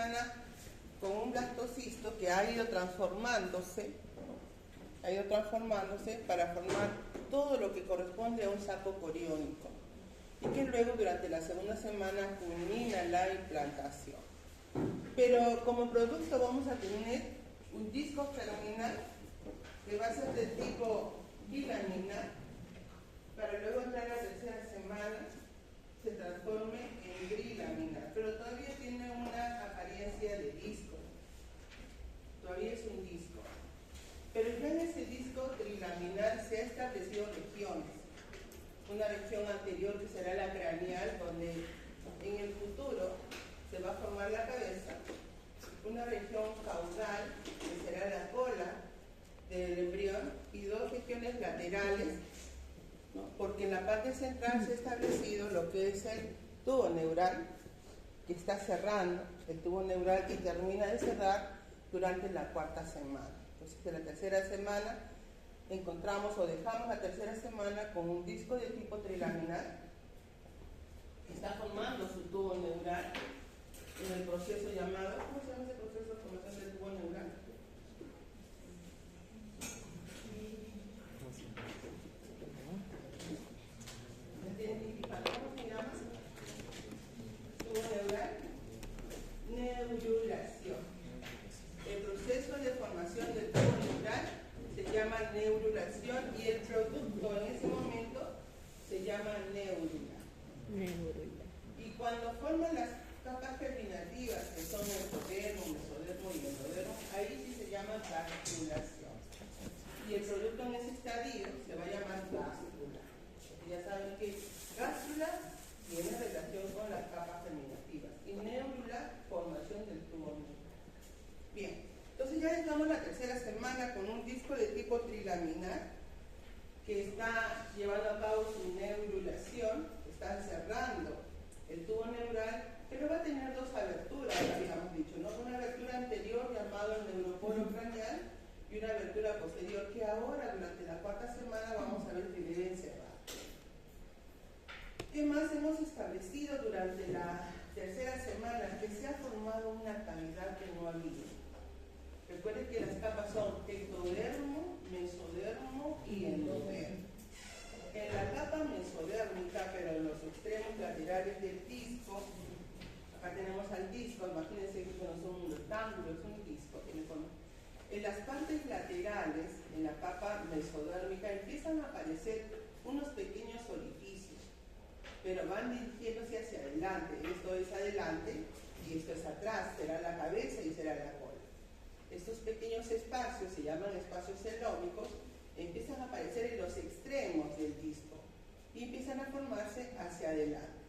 semana con un blastocisto que ha ido transformándose para formar todo lo que corresponde a un saco coriónico y que luego durante la segunda semana culmina la implantación. Pero como producto vamos a tener un disco germinal que va a ser de tipo bilaminar, para luego entrar a la tercera semana se transforme en grilaminar, pero todavía tiene una apariencia de disco, todavía es un disco. Pero ya en ese disco trilaminar se ha establecido regiones. Una región anterior que será la craneal, donde en el futuro se va a formar la cabeza. Una región caudal, que será la cola del embrión, y dos regiones laterales, ¿no? Porque en la parte central se ha establecido lo que es el tubo neural, que está cerrando, el tubo neural que termina de cerrar durante la cuarta semana. Entonces, de la tercera semana encontramos o dejamos la tercera semana con un disco de tipo trilaminar que está formando su tubo neural en el proceso llamado, ¿cómo se llama ese proceso de formación del tubo neural? ¿Cómo se llama? Tubo neural, neurulación. El proceso de formación del tubo neural se llama neurulación y el producto en ese momento se llama neurula. Y cuando forman las capas germinativas, que son endodermo, mesodermo y endodermo, ahí sí se llama gastrulación. Y el producto en ese estadio se va a llamar gástrula. Ya saben que gástrula tiene relación con las capas germinativas y neurula, formación del tubo neural. Bien, entonces ya estamos la tercera semana con un disco de tipo trilaminar que está llevando a cabo su neurulación, está cerrando el tubo neural, pero va a tener dos aberturas, habíamos dicho, ¿no? Una abertura anterior llamada el neuropolo craneal y una abertura posterior que ahora durante la cuarta semana vamos a ver que deben cerrar. ¿Qué más hemos establecido durante la tercera semana? Que se ha formado una cavidad que no ha habido. Recuerden que las capas son ectodermo, mesodermo y endodermo. En la capa mesodérmica, pero en los extremos laterales del disco, acá tenemos al disco, imagínense que no es un rectángulo, es un disco. En las partes laterales, en la capa mesodérmica, empiezan a aparecer unos pequeños orificios, pero van dirigiéndose hacia adelante. Esto es adelante y esto es atrás, será la cabeza y será la cola. Estos pequeños espacios, se llaman espacios celómicos, empiezan a aparecer en los extremos del disco y empiezan a formarse hacia adelante.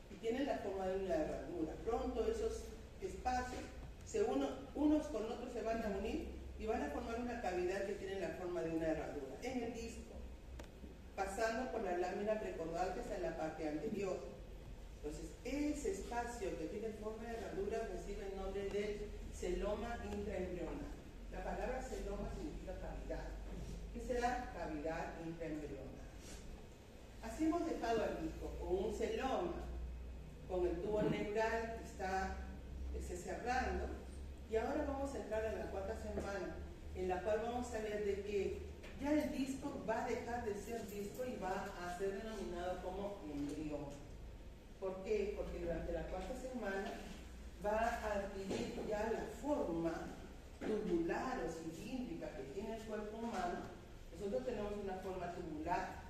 Y tienen la forma de una herradura. Pronto esos espacios, unos con otros se van a unir y van a formar una cavidad que tiene la forma de una herradura en el disco, pasando por la lámina precordal que está en la parte anterior. Entonces, ese espacio que tiene forma de herradura recibe el nombre de celoma intraembrional. La palabra celoma significa cavidad. ¿Qué será? Cavidad intraembrional. Así hemos dejado al disco con un celoma, con el tubo neural que está cerrando, y ahora vamos a entrar en la cuarta semana, en la cual vamos a ver de que ya el disco va a dejar de ser disco y va a ser denominado como embrión. ¿Por qué? Porque durante la cuarta semana va a adquirir ya la forma tubular o cilíndrica que tiene el cuerpo humano. Nosotros tenemos una forma tubular,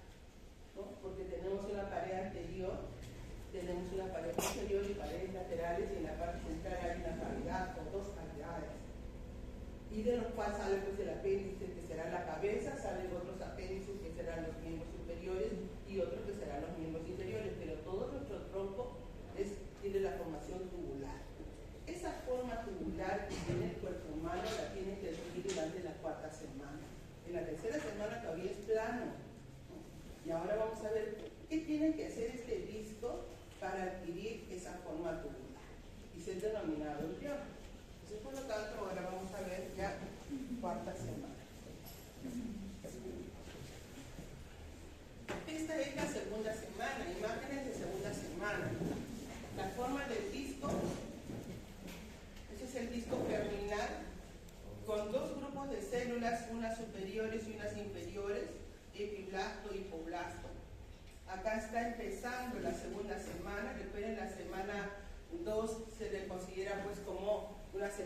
¿no? Porque tenemos una pared anterior, tenemos una pared posterior y paredes laterales, y en la parte central hay una cavidad o dos cavidades. Y de los cuales sale pues el apéndice que será la cabeza, salen otros apéndices que serán los miembros superiores y otros que serán los miembros inferiores, pero todo nuestro tronco tiene la formación tubular. Esa forma tubular que tiene el cuerpo humano la tiene que adquirir durante la cuarta semana. En la tercera semana todavía es plano, ¿no? Y ahora vamos a ver qué tiene que hacer este disco para adquirir esa forma tubular y ser denominado embrión. Entonces, por lo tanto, ahora vamos a ver ya cuarta semana. Esta es la segunda semana, imágenes de segunda semana. La forma del disco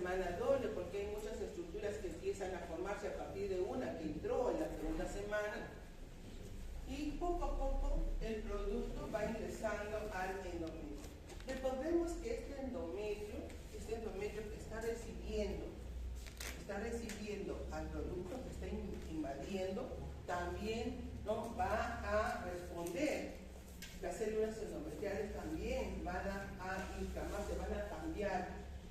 semana doble, porque hay muchas estructuras que empiezan a formarse a partir de una que entró en la segunda semana, y poco a poco el producto va ingresando al endometrio. Recordemos que este endometrio que está recibiendo al producto que está invadiendo, también no va a responder. Las células endometriales también van a inflamarse, van a cambiar.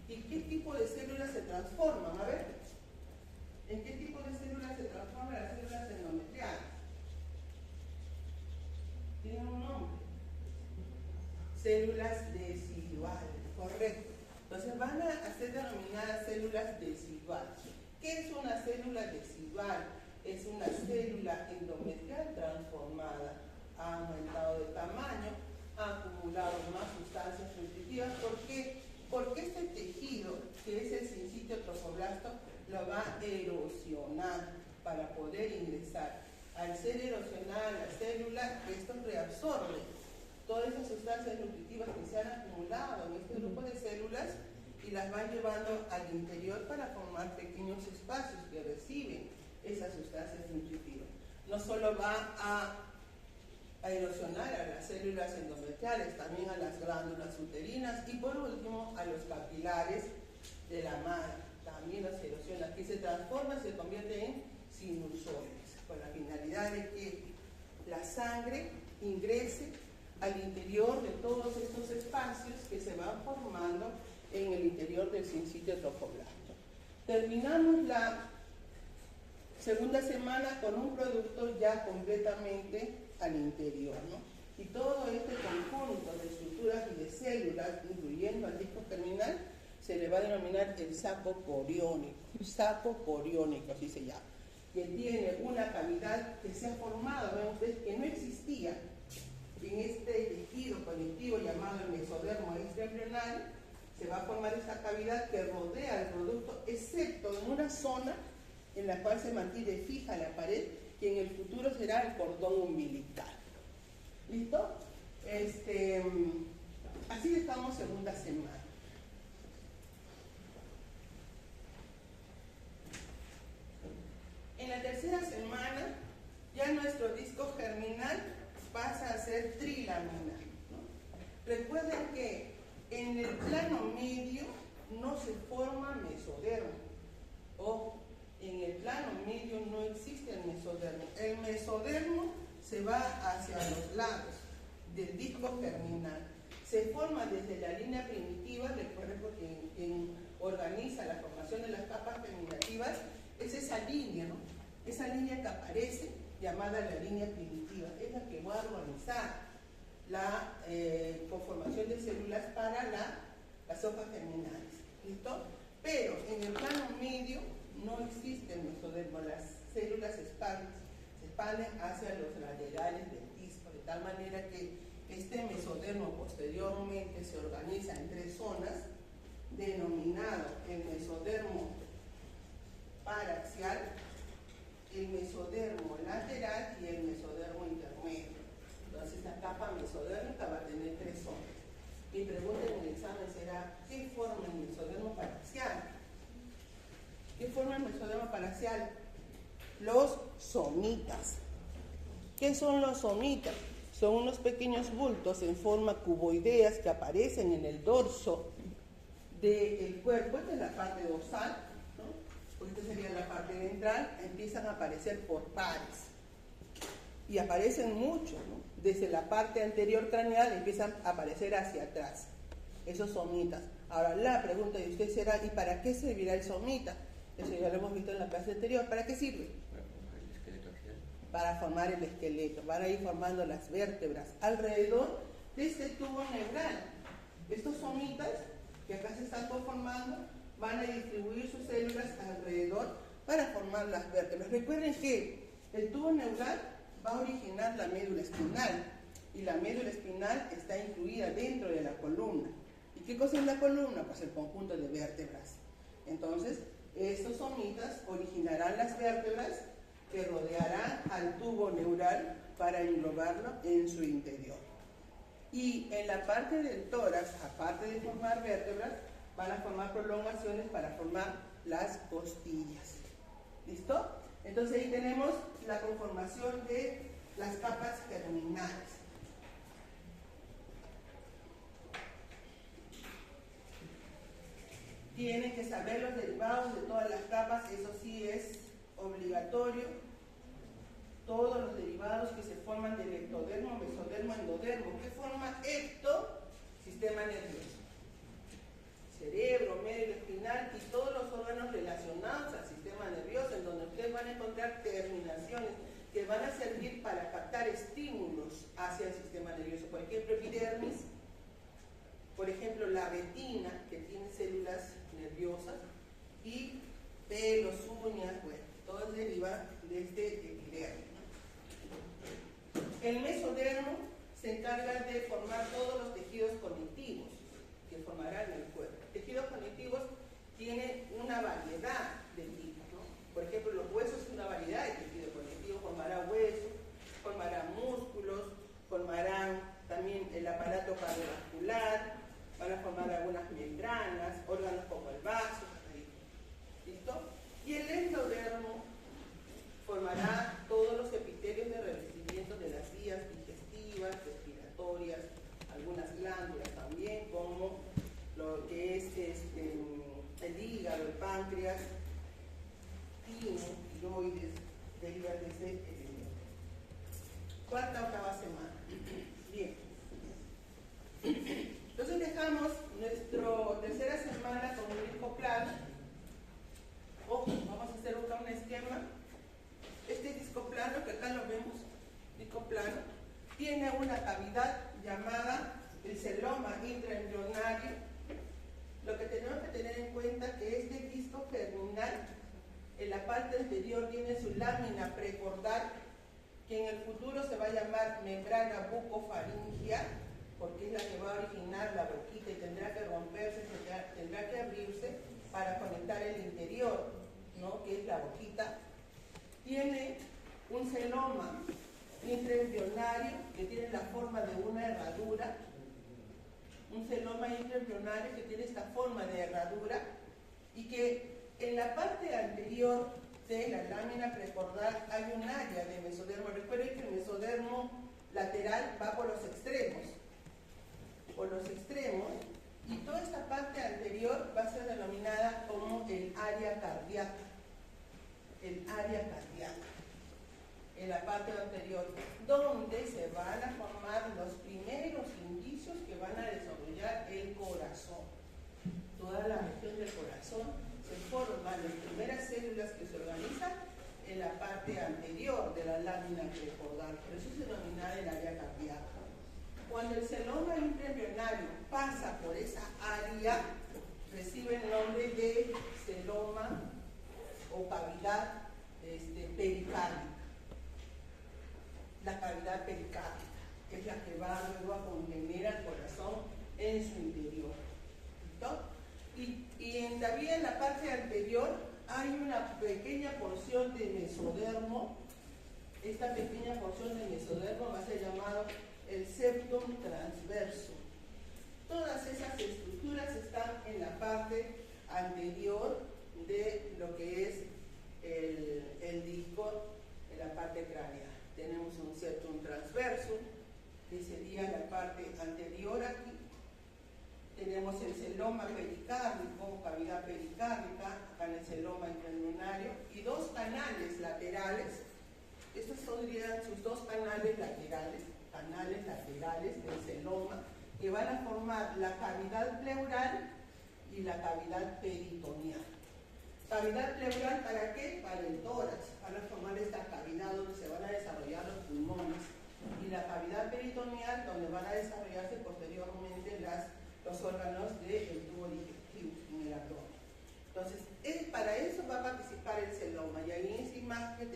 ¿Y qué tipo de células se transforman? A ver, ¿en qué tipo de células se transforman las células endometriales? Tienen un nombre. Células deciduales, correcto. Entonces van a ser denominadas células deciduales. ¿Qué es una célula decidual? Es una célula endometrial transformada. Ha aumentado de tamaño, ha acumulado más sustancias nutritivas. ¿Por qué? Porque este tejido, que es el sincitio trofoblasto, lo va a erosionar para poder ingresar. Al ser erosionada la célula, esto reabsorbe todas esas sustancias nutritivas que se han acumulado en este grupo de células y las van llevando al interior para formar pequeños espacios que reciben esas sustancias nutritivas. No solo va a erosionar a las células endometriales, también a las glándulas uterinas y por último a los capilares de la madre. También los erosiona. Aquí se transforma, se convierte en sinusoides, con la finalidad de que la sangre ingrese al interior de todos estos espacios que se van formando en el interior del sincitio trofoblasto. Terminamos la segunda semana con un producto ya completamente al interior, ¿no? Y todo este conjunto de estructuras y de células, incluyendo al disco terminal, se le va a denominar el saco coriónico, así se llama. Que tiene una cavidad que se ha formado, ven ustedes, que no existía en este tejido conectivo llamado el mesodermo extraembrional. Se va a formar esta cavidad que rodea el producto, excepto en una zona en la cual se mantiene fija la pared, que en el futuro será el cordón umbilical. ¿Listo? Así estamos segunda semana. En la tercera semana, ya nuestro disco germinal pasa a ser trilaminar, ¿no? Recuerden que en el plano medio no se forma mesodermo. Ojo, en el plano medio no existe el mesodermo. El mesodermo se va hacia los lados del disco germinal. Se forma desde la línea primitiva, recuerden porque quien organiza la formación de las capas germinativas es esa línea, ¿no? Esa línea que aparece, llamada la línea primitiva, es la que va a organizar la conformación de células para las hojas germinales. ¿Listo? Pero en el plano medio no existe el mesodermo. Las células se expanden hacia los laterales del disco, de tal manera que este mesodermo posteriormente se organiza en tres zonas, denominado el mesodermo paraxial, el mesodermo lateral y el mesodermo intermedio. Entonces la capa mesodérmica va a tener tres zonas. Mi pregunta en el examen será, ¿qué forma el mesodermo paraxial? ¿Qué forma el mesodermo paraxial? Los somitas. ¿Qué son los somitas? Son unos pequeños bultos en forma cuboideas que aparecen en el dorso del cuerpo, esta es la parte dorsal, ¿no? Esta sería la parte ventral, empiezan a aparecer por pares. Y aparecen muchos, ¿no? Desde la parte anterior craneal empiezan a aparecer hacia atrás, esos somitas. Ahora la pregunta de usted será, ¿y para qué servirá el somita? Eso ya lo hemos visto en la clase anterior. ¿Para qué sirve? Para formar el esqueleto. Van a ir formando las vértebras alrededor de este tubo neural. Estos somitas que acá se están conformando van a distribuir sus células alrededor para formar las vértebras. Recuerden que el tubo neural va a originar la médula espinal y la médula espinal está incluida dentro de la columna. ¿Y qué cosa es la columna? Pues el conjunto de vértebras. Entonces, estos somitas originarán las vértebras que rodearán al tubo neural para englobarlo en su interior. Y en la parte del tórax, aparte de formar vértebras, van a formar prolongaciones para formar las costillas. ¿Listo? Entonces ahí tenemos la conformación de las capas germinales. Tienen que saber los derivados de todas las capas, eso sí es obligatorio. Todos los derivados que se forman del ectodermo, mesodermo, endodermo. ¿Qué forma ecto? Sistema nervioso. Cerebro, médula espinal y todos los órganos relacionados al sistema nervioso, en donde ustedes van a encontrar terminaciones que van a servir para captar estímulos hacia el sistema nervioso. Por ejemplo, epidermis, por ejemplo, la retina, que tiene células nerviosas, y pelos, uñas, bueno, todo deriva de este epidermis. El mesodermo se encarga de formar todos los tejidos conectivos que formarán el cuerpo. Tejidos conectivos tienen una variedad de tipos, ¿no? Por ejemplo, los huesos es una variedad de tejido conectivo, formará huesos, formará músculos, formarán también el aparato cardiovascular, van a formar algunas membranas, órganos como el vaso, ¿listo? Y el endodermo formará todos los epitelios de revestimiento de las vías digestivas, respiratorias, algunas glándulas también, como lo que es el hígado, el páncreas, tiroides, deriva de ese elemento. Cuarta, octava semana. Bien. Entonces dejamos nuestra tercera semana con un disco plano. Vamos a hacer un esquema. Este disco plano, que acá lo vemos, disco plano, tiene una cavidad llamada el celoma intraembrionario. Lo que tenemos que tener en cuenta es que este disco germinal, en la parte anterior tiene su lámina precordal, que en el futuro se va a llamar membrana bucofaringea, porque es la que va a originar la boquita y tendrá que romperse, tendrá que abrirse para conectar el interior, ¿no? Que es la boquita. Tiene un celoma intraembrionario que tiene la forma de una herradura, un celoma intraembrionario que tiene esta forma de herradura y que en la parte anterior de la lámina precordal hay un área de mesodermo. Recuerden que el mesodermo lateral va por los extremos, y toda esta parte anterior va a ser denominada como el área cardíaca. El área cardíaca, en la parte anterior, donde se van a formar los primeros indicios que van a desarrollar el corazón. Toda la región del corazón se forman las primeras células que se organizan en la parte anterior de la lámina precordal, por eso se denomina el área cardíaca. Cuando el celoma intraembrionario pasa por esa área, recibe el nombre de celoma o cavidad pericárdica. La cavidad pericárdica es la que va luego a contener al corazón en su interior. ¿Listo? Y también en la parte anterior hay una pequeña porción de mesodermo. Esta pequeña porción de mesodermo va a ser llamado el septum transverso. Todas esas estructuras están en la parte anterior de lo que es el disco en la parte craneal. Tenemos un septum transverso, que sería la parte anterior aquí. Tenemos el celoma pericárdico, cavidad pericárdica, acá en el celoma intraembrionario, y dos canales laterales. Estos serían sus dos canales laterales del celoma, que van a formar la cavidad pleural y la cavidad peritoneal. Cavidad pleural, ¿para qué? Para el tórax, para formar esta cavidad donde se van a desarrollar los pulmones, y la cavidad peritoneal donde van a desarrollarse posteriormente los órganos del tubo digestivo en el abdomen. Entonces, para eso va a participar el celoma, y ahí en esta imagen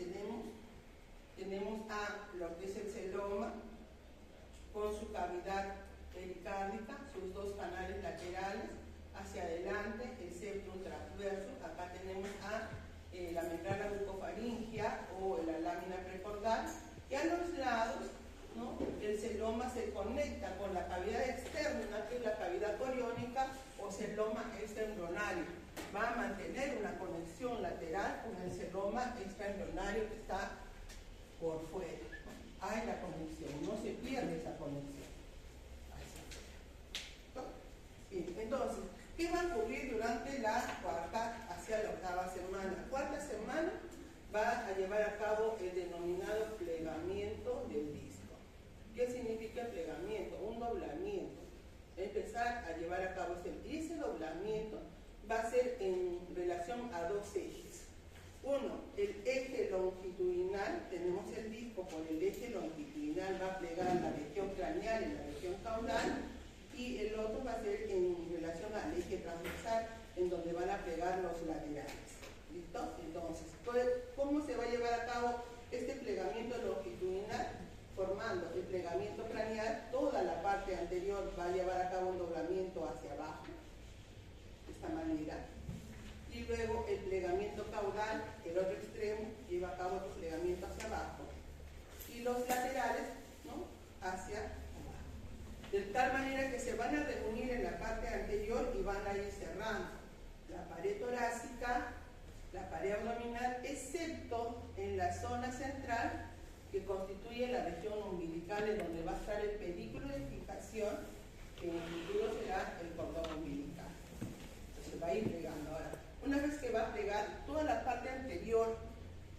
tenemos a lo que es el celoma con su cavidad pericárdica, sus dos canales laterales, hacia adelante el septum transverso. Acá tenemos a la membrana bucofaringea o la lámina precordal, y a los lados, ¿no?, celoma se conecta con la cavidad externa, que es la cavidad coriónica o celoma seroma extraembrionario. Va a mantener una conexión lateral con el seroma extraembrionario que está por fuera. Hay la conexión, no se pierde esa conexión. Bien, entonces, ¿qué va a ocurrir durante la cuarta hacia la octava semana? La cuarta semana va a llevar a cabo el denominado plegamiento del disco. ¿Qué significa plegamiento? Un doblamiento. Empezar a llevar a cabo ese doblamiento va a ser en relación a dos ejes. Uno, el eje longitudinal, tenemos el disco por el eje longitudinal, va a plegar la región craneal y la región caudal, y el otro va a ser en relación al eje transversal, en donde van a plegar los laterales. ¿Listo? Entonces, ¿cómo se va a llevar a cabo este plegamiento longitudinal? Formando el plegamiento craneal, toda la parte anterior va a llevar a cabo un doblamiento hacia abajo, de esta manera, y luego el plegamiento caudal, el otro extremo, lleva a cabo el plegamiento hacia abajo, y los laterales, ¿no?, hacia abajo. De tal manera que se van a reunir en la parte anterior y van a ir cerrando la pared torácica, la pared abdominal, excepto en la zona central, que constituye la región umbilical, en donde va a estar el pedículo de fijación, que en el futuro será el cordón umbilical. Entonces va a ir plegando. Ahora, una vez que va a plegar toda la parte anterior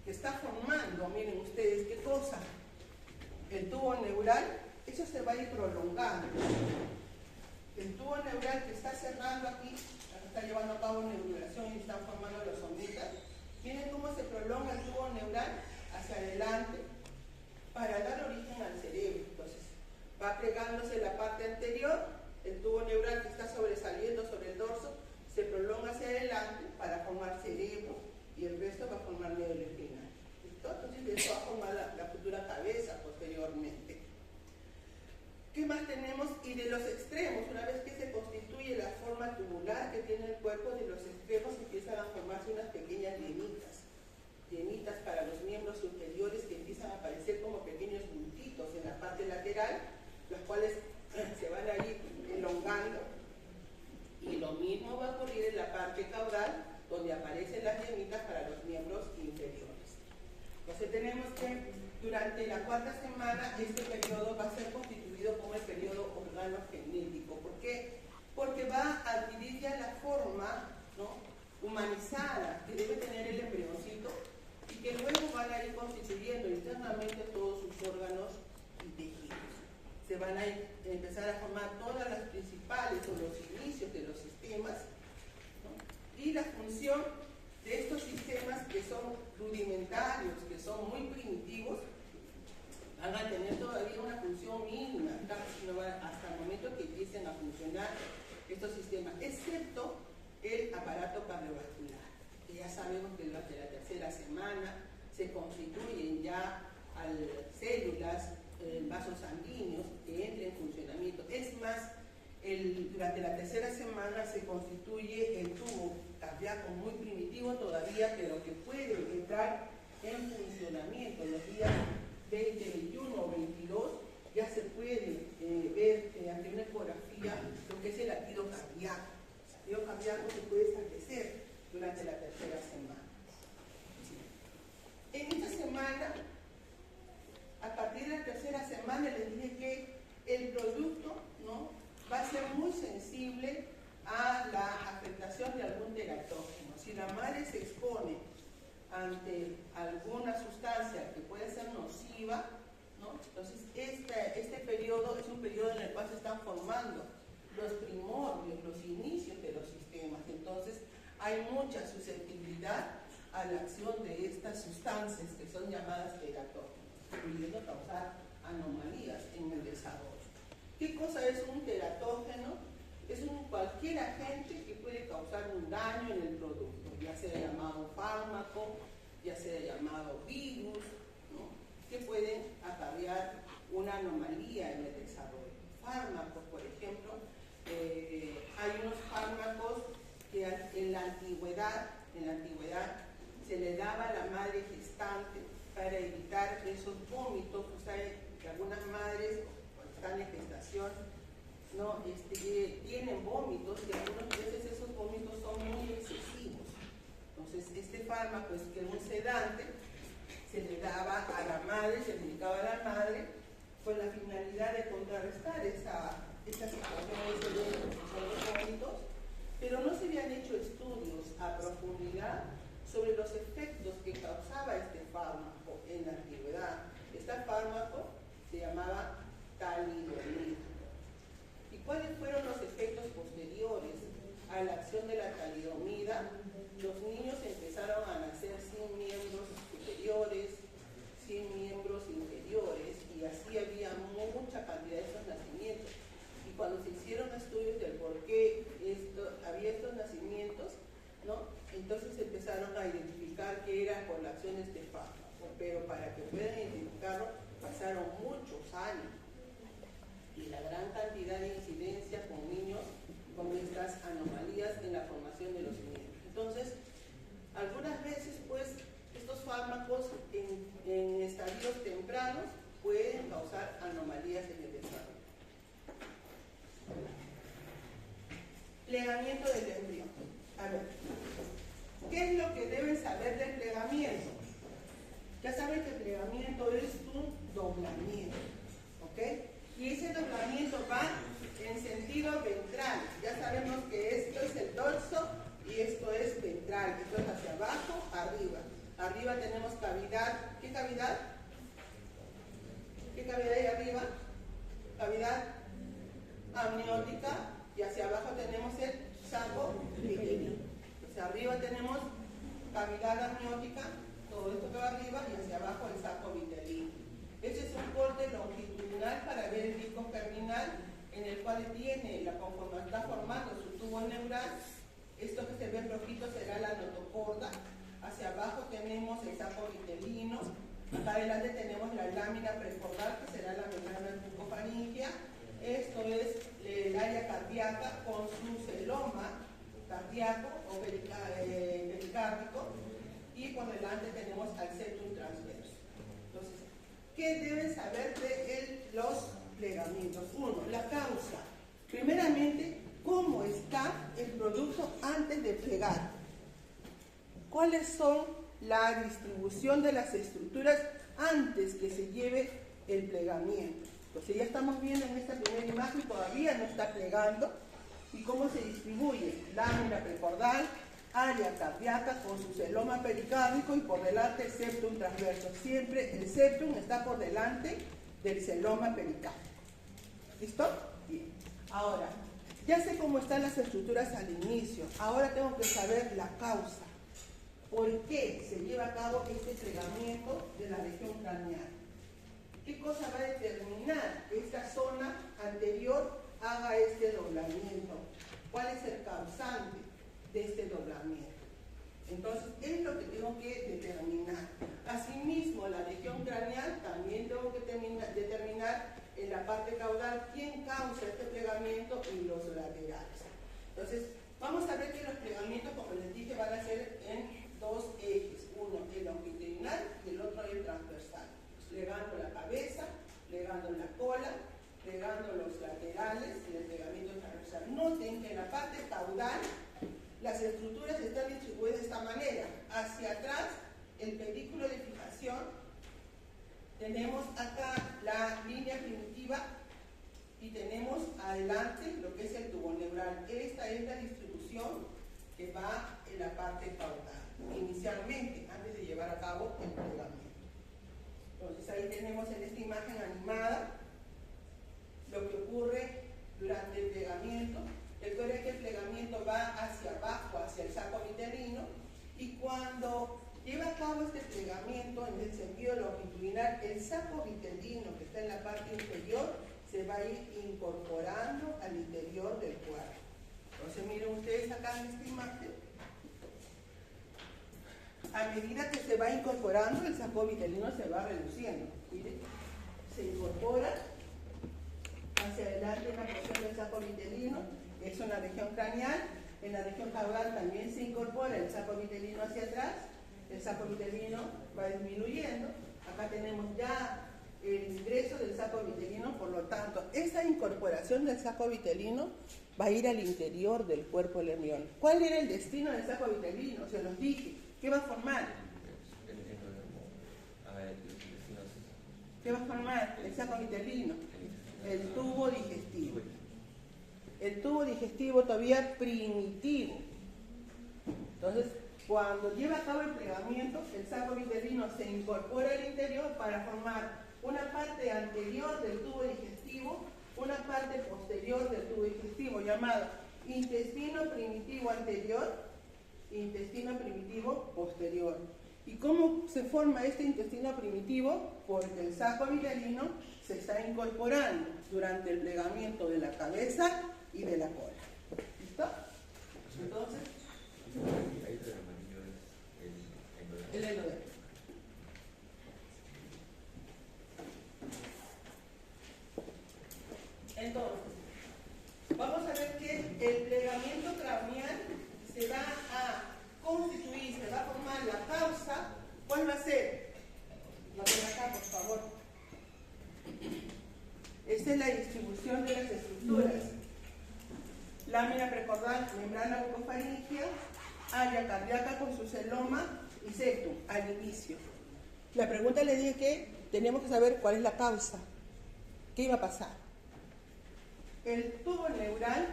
que está formando, miren ustedes qué cosa, el tubo neural, eso se va a ir prolongando. El tubo neural que está cerrando aquí, está llevando a cabo neurulación y están formando los somitas. Miren cómo se prolonga el tubo neural hacia adelante para dar origen al cerebro. Entonces, va plegándose la parte anterior, el tubo neural que está sobresaliendo sobre el dorso, se prolonga hacia adelante para formar cerebro y el resto va a formar médula espinal. ¿Listo? Entonces, eso va a formar la futura cabeza posteriormente. ¿Qué más tenemos? Y de los extremos, una vez que se constituye la forma tubular que tiene el cuerpo, de los extremos empiezan a formarse unas pequeñas llenitas para los miembros superiores, que empiezan a aparecer como pequeños bultitos en la parte lateral, los cuales se van a ir elongando, y lo mismo va a ocurrir en la parte caudal, donde aparecen las llenitas para los miembros inferiores. Entonces tenemos que durante la cuarta semana este periodo va a ser constituido como el periodo organogenético. ¿Por qué? Porque va a adquirir ya la forma, ¿no?, humanizada que debe tener el embrioncito, y que luego van a ir constituyendo internamente todos sus órganos y tejidos. Se van a empezar a formar todas las principales o los inicios de los sistemas, ¿no?, y la función de estos sistemas, que son rudimentarios, que son muy primitivos, van a tener todavía una función mínima hasta el momento que empiecen a funcionar estos sistemas, excepto el aparato cardiovascular, que ya sabemos que durante la tercera semana se constituyen ya células, vasos sanguíneos que entren en funcionamiento. Es más, durante la tercera semana se constituye el tubo cardíaco muy primitivo todavía, pero que puede entrar en funcionamiento. En los días 20, 21 o 22 ya se puede ver ante una ecografía lo que es el latido cardíaco. El latido cardíaco se puede establecer durante la tercera semana. En esta semana, a partir de la tercera semana, les dije que el producto, ¿no?, va a ser muy sensible a la afectación de algún teratógeno. Si la madre se expone ante alguna sustancia que puede ser nociva, ¿no?, entonces este periodo es un periodo en el cual se están formando los primordios, los inicios de los sistemas. Entonces hay mucha susceptibilidad a la acción de estas sustancias que son llamadas teratógenos, pudiendo causar anomalías en el desarrollo. ¿Qué cosa es un teratógeno? Es cualquier agente que puede causar un daño en el producto, ya sea llamado fármaco, ya sea llamado virus, ¿no?, que pueden acarrear una anomalía en el desarrollo. Fármacos, por ejemplo, hay unos fármacos que en la antigüedad se le daba a la madre gestante para evitar esos vómitos. O sea, que algunas madres cuando están en gestación, ¿no?, tienen vómitos, y algunas veces esos esta situación de son recónditos, pero no se habían hecho estudios a profundidad sobre los efectos que causaba este fármaco en la antigüedad. Este fármaco se llamaba talidomida. ¿Y cuáles fueron los efectos posteriores a la acción de la talidomida? Los niños empezaron a nacer sin miembros superiores, sin miembros inferiores, y así había mucha cantidad de estos nacimientos. Y cuando se hicieron estudios del por qué había estos nacimientos, ¿no? Entonces empezaron a identificar que era por la acción de este fármaco, pero para que puedan identificarlo pasaron muchos años y la gran cantidad de incidencias con niños con estas anomalías en la formación de los miembros. Entonces, algunas veces, pues, estos fármacos en estadios tempranos pueden causar anomalías en el desarrollo. Plegamiento del embrión. A ver, ¿qué es lo que deben saber del plegamiento? Ya saben que el plegamiento es un doblamiento, ¿ok? Y ese doblamiento va en sentido ventral. Ya sabemos que esto es el dorso y esto es ventral. Esto es hacia abajo, arriba. Arriba tenemos cavidad. ¿Qué cavidad? ¿Qué cavidad hay arriba? Cavidad amniótica, y hacia abajo tenemos el saco vitelino. Entonces arriba tenemos cavidad amniótica, todo esto que va arriba, y hacia abajo el saco vitelino. Este es un corte longitudinal para ver el disco germinal, en el cual tiene está formando su tubo neural. Esto que se ve en rojito será la notocorda. Hacia abajo tenemos el saco vitelino. Acá adelante tenemos la lámina prefordal, que será la membrana bucofaringea. Esto es el área cardíaca con su celoma cardíaco o pericárdico, y por delante tenemos al septum transverso. Entonces, ¿qué deben saber de los plegamientos? Uno, la causa. Primeramente, ¿cómo está el producto antes de plegar? ¿Cuáles son la distribución de las estructuras antes que se lleve el plegamiento? Entonces ya estamos viendo en esta primera imagen, todavía no está plegando, y cómo se distribuye: lámina prefordal, área cardíaca con su celoma pericárdico, y por delante el septum transverso. Siempre el septum está por delante del celoma pericárdico. ¿Listo? Bien. Ahora, ya sé cómo están las estructuras al inicio. Ahora tengo que saber la causa. ¿Por qué se lleva a cabo este plegamiento de la región craneal? ¿Qué cosa va a determinar que esta zona anterior haga este doblamiento? ¿Cuál es el causante de este doblamiento? Entonces, es lo que tengo que determinar. Asimismo, la región craneal también tengo que determinar en la parte caudal quién causa este plegamiento y los laterales. Entonces, vamos a ver que los plegamientos, como les dije, van a ser en dos ejes. Uno el longitudinal y el otro el transversal. Plegando la cabeza, plegando la cola, plegando los laterales y el plegamiento transversal. Noten que en la parte caudal las estructuras están distribuidas de esta manera. Hacia atrás, el pedículo de fijación, tenemos acá la línea primitiva y tenemos adelante lo que es el tubo neural. Esta es la distribución que va en la parte caudal, inicialmente, antes de llevar a cabo el plegamiento. Entonces ahí tenemos en esta imagen animada lo que ocurre durante el plegamiento. Recuerden que el plegamiento va hacia abajo, hacia el saco vitelino, y cuando lleva a cabo este plegamiento en el sentido longitudinal, el saco vitelino que está en la parte inferior se va a ir incorporando al interior del cuerpo. Entonces miren ustedes acá en esta imagen, a medida que se va incorporando, el saco vitelino se va reduciendo. Miren, se incorpora hacia adelante una porción del saco vitelino, es una región craneal. En la región caudal también se incorpora el saco vitelino hacia atrás, el saco vitelino va disminuyendo. Acá tenemos ya el ingreso del saco vitelino, por lo tanto, esa incorporación del saco vitelino va a ir al interior del cuerpo del embrión. ¿Cuál era el destino del saco vitelino? Se los dije. ¿Qué va a formar? ¿Qué va a formar el saco vitelino? El tubo digestivo. el tubo digestivo todavía primitivo. Entonces, cuando lleva a cabo el plegamiento, el saco vitelino se incorpora al interior para formar una parte anterior del tubo digestivo, una parte posterior del tubo digestivo, llamado intestino primitivo anterior, intestino primitivo posterior. ¿Y cómo se forma este intestino primitivo? Porque el saco vitelino se está incorporando durante el plegamiento de la cabeza y de la cola. ¿Listo? Entonces, el endodermo. Entonces, vamos a ver que el plegamiento craneal se va a constituir, se va a formar la causa. ¿Cuál va a ser? La ven acá, por favor. Esta es la distribución de las estructuras. Lámina precordal, membrana bucofaringea, área cardíaca con su celoma y septum al inicio. La pregunta le dije que tenemos que saber cuál es la causa. ¿Qué iba a pasar? El tubo neural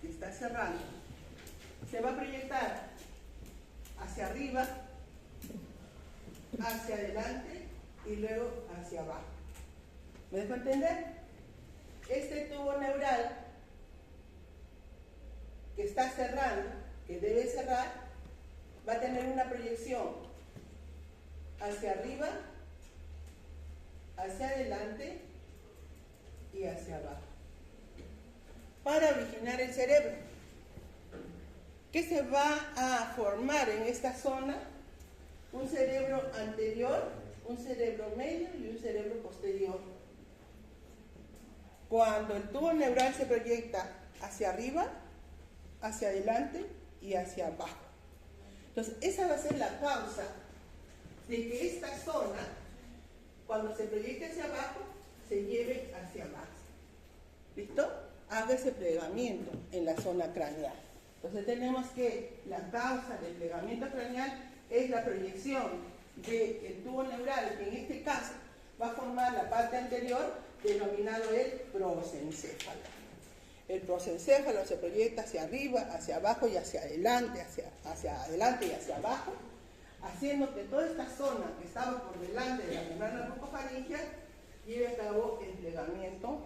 que está cerrado se va a proyectar hacia arriba, hacia adelante y luego hacia abajo. ¿Me dejo entender? Este tubo neural que está cerrando, que debe cerrar, va a tener una proyección hacia arriba, hacia adelante y hacia abajo, para originar el cerebro. ¿Qué se va a formar en esta zona? Un cerebro anterior, un cerebro medio y un cerebro posterior. Cuando el tubo neural se proyecta hacia arriba, hacia adelante y hacia abajo. Entonces, esa va a ser la causa de que esta zona, cuando se proyecte hacia abajo, se lleve hacia abajo. ¿Listo? Haga ese plegamiento en la zona craneal. Entonces tenemos que la causa del plegamiento craneal es la proyección del tubo neural, que en este caso va a formar la parte anterior, denominado el prosencéfalo. El prosencéfalo se proyecta hacia arriba, hacia abajo y hacia adelante, hacia adelante y hacia abajo, haciendo que toda esta zona que estaba por delante de la membrana bucofaringea lleve a cabo el plegamiento,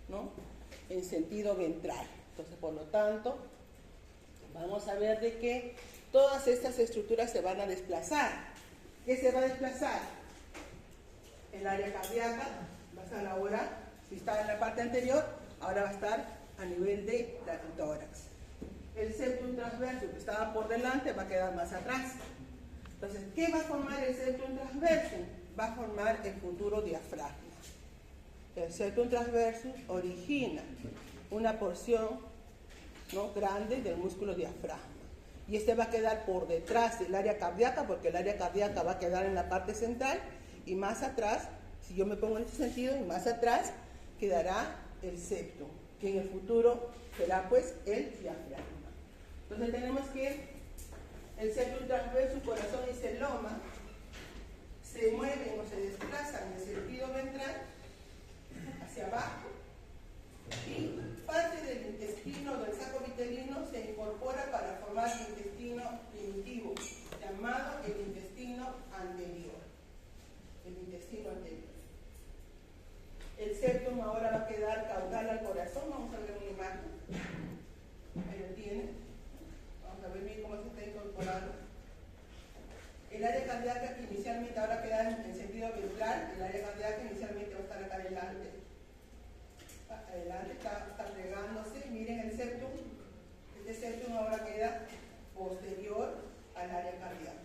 ¿no?, en sentido ventral. Entonces, por lo tanto, vamos a ver de que todas estas estructuras se van a desplazar. ¿Qué se va a desplazar? El área cardíaca va a estar ahora, si está en la parte anterior, ahora va a estar a nivel de la tórax. El septum transverso que estaba por delante va a quedar más atrás. Entonces, ¿qué va a formar el septum transverso? Va a formar el futuro diafragma. El septum transverso origina una porción, ¿no?, grande del músculo diafragma. Y este va a quedar por detrás del área cardíaca, porque el área cardíaca va a quedar en la parte central, y más atrás, si yo me pongo en este sentido, y más atrás quedará el septum, que en el futuro será pues el diafragma. Entonces tenemos que el septum transverso, corazón y celoma se mueven o se desplazan en el sentido ventral hacia abajo, y parte del intestino del saco vitelino se incorpora para formar el intestino primitivo, llamado el intestino anterior. El intestino anterior. El septum ahora va a quedar caudal al corazón. Vamos a ver una imagen. Ahí lo tiene. Vamos a ver bien cómo se está incorporando. El área cardíaca, que inicialmente ahora queda en sentido ventral, el área cardíaca inicialmente va a estar acá adelante. Adelante, está plegándose. Miren el septum. Este septum ahora queda posterior al área cardíaca.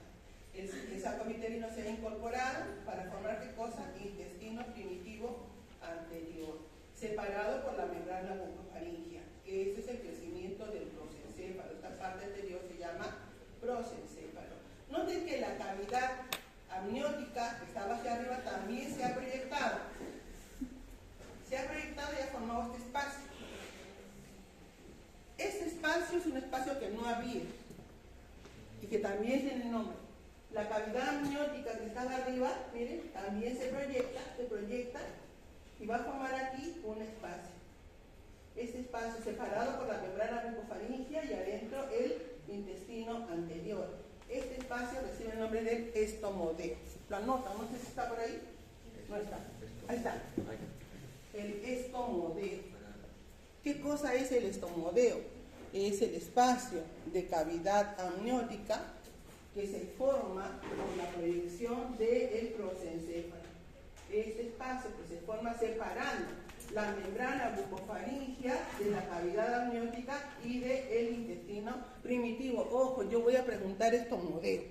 El saco vitelino se ha incorporado para formar ¿qué cosa? Intestino primitivo anterior, separado por la membrana bucofaringea. Ese es el crecimiento del prosencéfalo. Esta parte anterior se llama prosencéfalo. Noten que la cavidad amniótica que estaba hacia arriba también se ha proyectado. Se ha proyectado y ha formado este espacio. Este espacio es un espacio que no había y que también tiene nombre. La cavidad amniótica que está arriba, miren, también se proyecta y va a formar aquí un espacio. Este espacio separado por la membrana bucofaringea y adentro el intestino anterior. Este espacio recibe el nombre del estomodeo. Lo anotan, no sé si está por ahí. No está. Ahí está. El estomodeo. ¿Qué cosa es el estomodeo? Es el espacio de cavidad amniótica que se forma por la proyección del prosencéfalo. Este espacio que se forma separando la membrana bucofaringea de la cavidad amniótica y del intestino primitivo. Ojo, yo voy a preguntar estomodeo.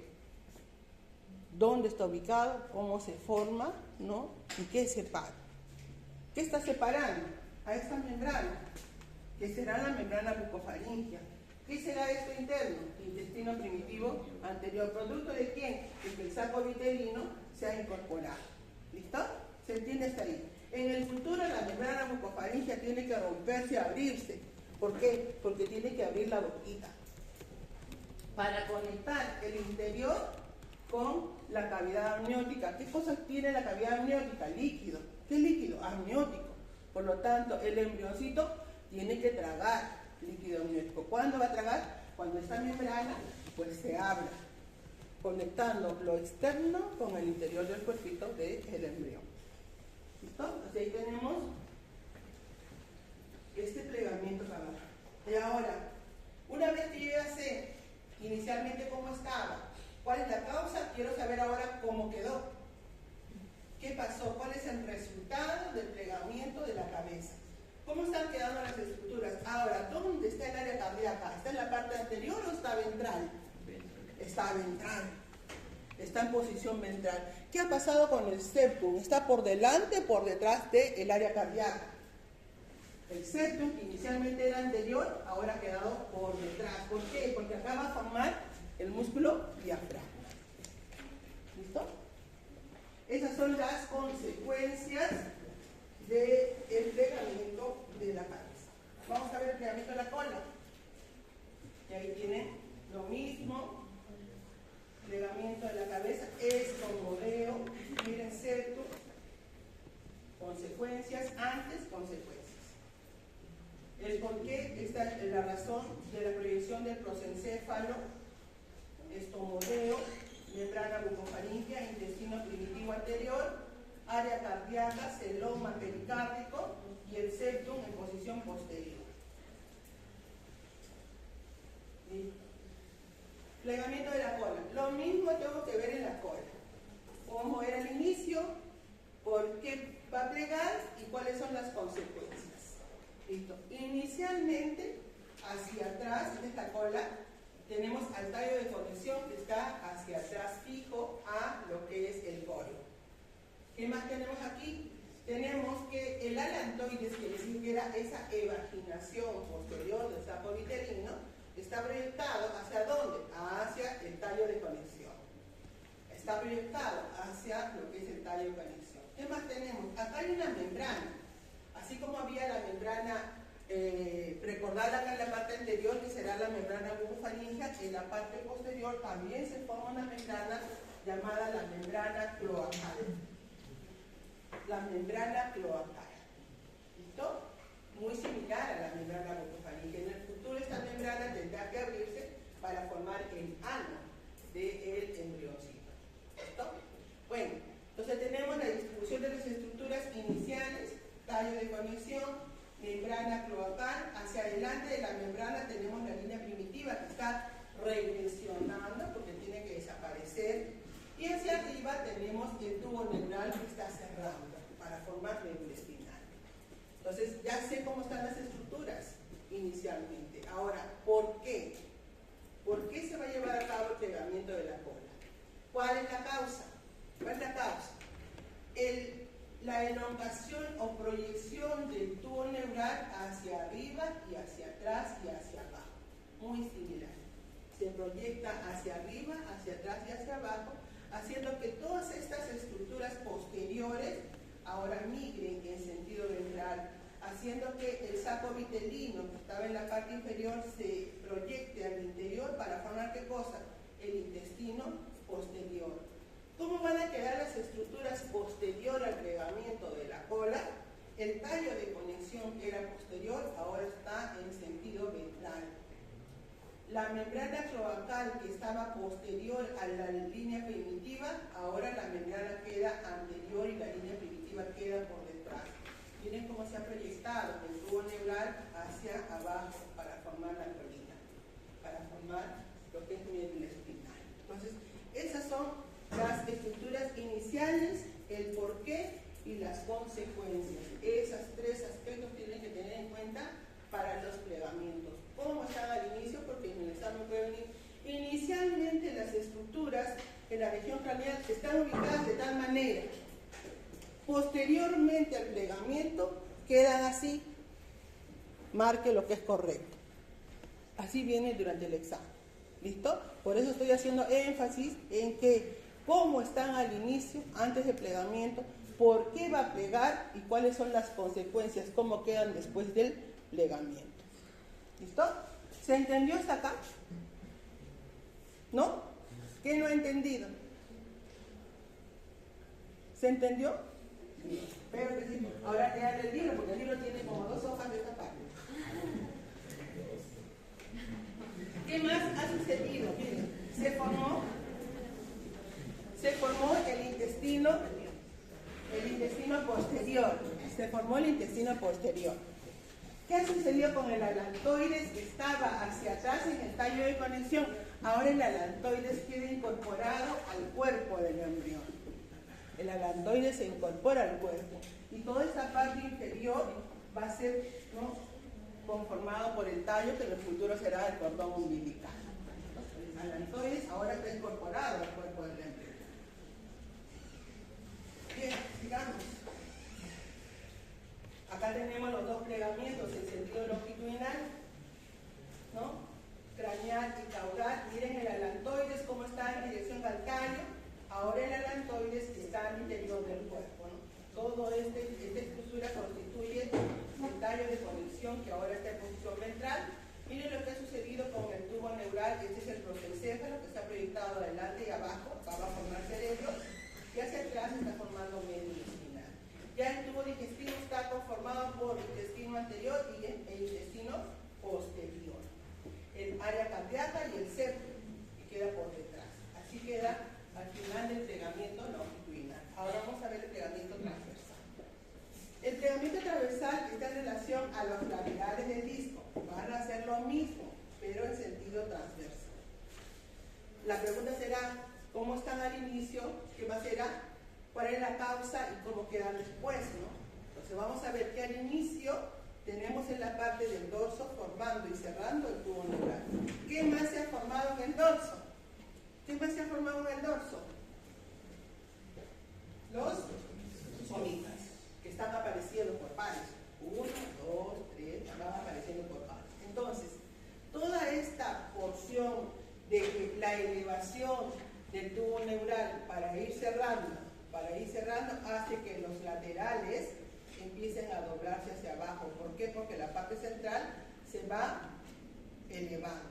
¿Dónde está ubicado? ¿Cómo se forma? ¿No? ¿Y qué separa? ¿Qué está separando? A esta membrana, que será la membrana bucofaringea. ¿Qué será esto interno? Intestino primitivo anterior. ¿Producto de quién? De que el saco vitelino se ha incorporado. ¿Listo? ¿Se entiende hasta ahí? En el futuro la membrana bucofaringea tiene que romperse y abrirse. ¿Por qué? Porque tiene que abrir la boquita para conectar el interior con la cavidad amniótica. ¿Qué cosas tiene la cavidad amniótica? Líquido. ¿Qué líquido? Amniótico. Por lo tanto, el embrioncito tiene que tragar líquido amniótico. ¿Cuándo va a tragar? Cuando esta membrana pues se abra, conectando lo externo con el interior del cuerpito del embrión. ¿Listo? Entonces ahí tenemos este plegamiento acá abajo. Y ahora, una vez que yo ya sé inicialmente cómo estaba, cuál es la causa, quiero saber ahora cómo quedó. ¿Qué pasó? ¿Cuál es el resultado del plegamiento de la cabeza? ¿Cómo están quedando las estructuras? Ahora, ¿dónde está el área cardíaca? ¿Está en la parte anterior o está ventral? Está ventral. Está en posición ventral. ¿Qué ha pasado con el septum? ¿Está por delante o por detrás del área cardíaca? El septum, que inicialmente era anterior, ahora ha quedado por detrás. ¿Por qué? Porque acá va a formar el músculo diafragma. ¿Listo? Esas son las consecuencias del plegamiento de la cabeza. Vamos a ver el plegamiento de la cola. Y ahí tienen lo mismo. Plegamiento de la cabeza, estomodeo, miren septum, consecuencias, antes, consecuencias. El por qué, esta es la razón de la proyección del prosencéfalo, estomodeo, membrana bucofaringea, intestino primitivo anterior, área cardíaca, celoma pericárdico y el septum en posición posterior. ¿Sí? Plegamiento de la cola. Lo mismo tengo que ver en la cola. Cómo era el inicio, por qué va a plegar y cuáles son las consecuencias. Listo. Inicialmente, hacia atrás de esta cola, tenemos al tallo de conexión que está hacia atrás fijo a lo que es el córeo. ¿Qué más tenemos aquí? Tenemos que el alantoides, que decir que era esa evaginación posterior del saco vitelino, está proyectado ¿hacia dónde? Hacia el tallo de conexión. Está proyectado hacia lo que es el tallo de conexión. ¿Qué más tenemos? Acá hay una membrana. Así como había la membrana recordada acá en la parte anterior, que será la membrana bucofaringea, en la parte posterior también se forma una membrana llamada la membrana cloacal. La membrana cloacal. ¿Listo? Muy similar a la membrana bucofaringea. En el futuro esta membrana tendrá que abrirse para formar el ano del embrioncito. ¿Listo? Bueno, entonces tenemos la distribución de las estructuras iniciales, tallo de conexión, membrana cloacal. Hacia adelante de la membrana tenemos la línea primitiva que está regresionando porque tiene que desaparecer. Y hacia arriba tenemos el tubo neural que está cerrando para formar médula espinal. Entonces ya sé cómo están las estructuras inicialmente. Ahora, ¿por qué? ¿Por qué se va a llevar a cabo el plegamiento de la cola? ¿Cuál es la causa? ¿Cuál es la causa? La elongación o proyección del tubo neural hacia arriba y hacia atrás y hacia abajo. Muy similar. Se proyecta hacia arriba, hacia atrás y hacia abajo, haciendo que todas estas estructuras posteriores ahora migren en sentido ventral, haciendo que el saco vitelino que estaba en la parte inferior se proyecte al interior para formar ¿qué cosa? El intestino posterior. ¿Cómo van a quedar las estructuras posterior al plegamiento de la cola? El tallo de conexión que era posterior ahora La membrana cloacal que estaba posterior a la línea primitiva, ahora la membrana queda anterior y la línea primitiva queda por detrás. Miren cómo se ha proyectado el tubo neural hacia abajo para formar la colina, para formar lo que es médula espinal. Entonces, esas son las estructuras iniciales, el porqué y las consecuencias. Esos tres aspectos tienen que tener en cuenta para los plegamientos. ¿Cómo están al inicio? Porque en el examen puede venir. Inicialmente las estructuras en la región craneal están ubicadas de tal manera. Posteriormente al plegamiento quedan así. Marque lo que es correcto. Así viene durante el examen. ¿Listo? Por eso estoy haciendo énfasis en que cómo están al inicio, antes del plegamiento, por qué va a plegar y cuáles son las consecuencias, cómo quedan después del plegamiento. ¿Listo? ¿Se entendió hasta acá? ¿No? ¿Qué no ha entendido? ¿Se entendió? Bien, espero que sí. Ahora lean el libro, porque el libro tiene como 2 hojas de esta parte. ¿Qué más ha sucedido? Miren, se formó el intestino posterior. Se formó el intestino posterior. ¿Qué ha sucedido con el alantoides que estaba hacia atrás en el tallo de conexión? Ahora el alantoides queda incorporado al cuerpo del embrión. El alantoides se incorpora al cuerpo y toda esta parte inferior va a ser, ¿no?, conformado por el tallo, que en el futuro será el cordón umbilical. El alantoides ahora está incorporado al cuerpo del embrión. Bien, sigamos. Acá tenemos los dos plegamientos en sentido longitudinal, ¿no? Craneal y caudal. Miren el alantoides cómo está en dirección al tallo. Ahora el alantoides está al interior del cuerpo, ¿no? Todo esta estructura constituye el tallo de conexión que ahora está en posición ventral. Miren lo que ha sucedido con el tubo neural. Este es el prosencéfalo que está proyectado adelante y abajo. Acá va a formar cerebro y hacia atrás está formando médula espinal. Ya el tubo digestivo está conformado por el intestino anterior y el intestino posterior. El área cardíaca y el septo, que queda por detrás. Así queda al final del plegamiento longitudinal. Ahora vamos a ver el plegamiento transversal. El plegamiento transversal está en relación a los laterales del disco. Van a hacer lo mismo, pero en sentido transversal. La pregunta será, ¿cómo están al inicio? ¿Qué más será? ¿Cuál es la causa y cómo quedan después, ¿no? Entonces vamos a ver que al inicio tenemos en la parte del dorso formando y cerrando el tubo neural. ¿Qué más se ha formado en el dorso? ¿Qué más se ha formado en el dorso? Los somitas, que están apareciendo por pares. 1, 2, 3, van apareciendo por pares. Entonces, toda esta porción de la elevación del tubo neural para ir cerrando, hace que los laterales empiecen a doblarse hacia abajo. ¿Por qué? Porque la parte central se va elevando.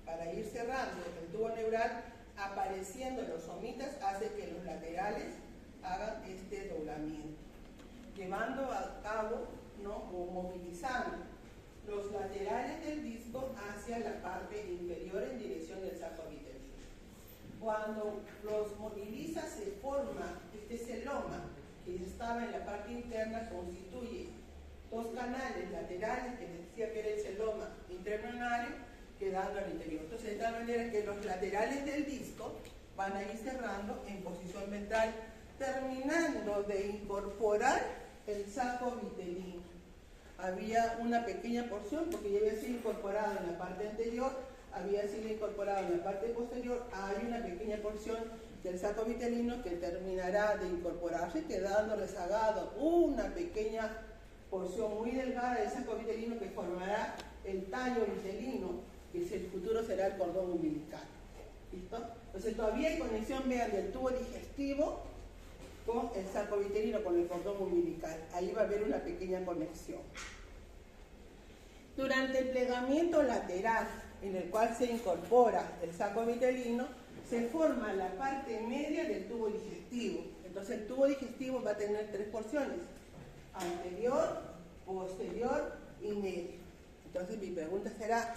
Para ir cerrando el tubo neural, apareciendo los somitas, hace que los laterales hagan este doblamiento, llevando a cabo, ¿no?, o movilizando los laterales del disco hacia la parte inferior en dirección del saco vitelino. Cuando los moviliza se forma este celoma que estaba en la parte interna, constituye 2 canales laterales que decía que era el celoma intermembrario quedando al interior. Entonces, de tal manera que los laterales del disco van a ir cerrando en posición ventral, terminando de incorporar el saco vitelino. Había una pequeña porción, porque ya había sido incorporado en la parte anterior, había sido incorporado en la parte posterior. Hay una pequeña porción del saco vitelino que terminará de incorporarse, quedando rezagado una pequeña porción muy delgada del saco vitelino que formará el tallo vitelino, que en el futuro será el cordón umbilical. ¿Listo? Entonces todavía hay conexión, vean, del tubo digestivo con el saco vitelino, con el cordón umbilical. Ahí va a haber una pequeña conexión. Durante el plegamiento lateral, en el cual se incorpora el saco vitelino, se forma la parte media del tubo digestivo. Entonces el tubo digestivo va a tener 3 porciones: anterior, posterior y medio. Entonces mi pregunta será,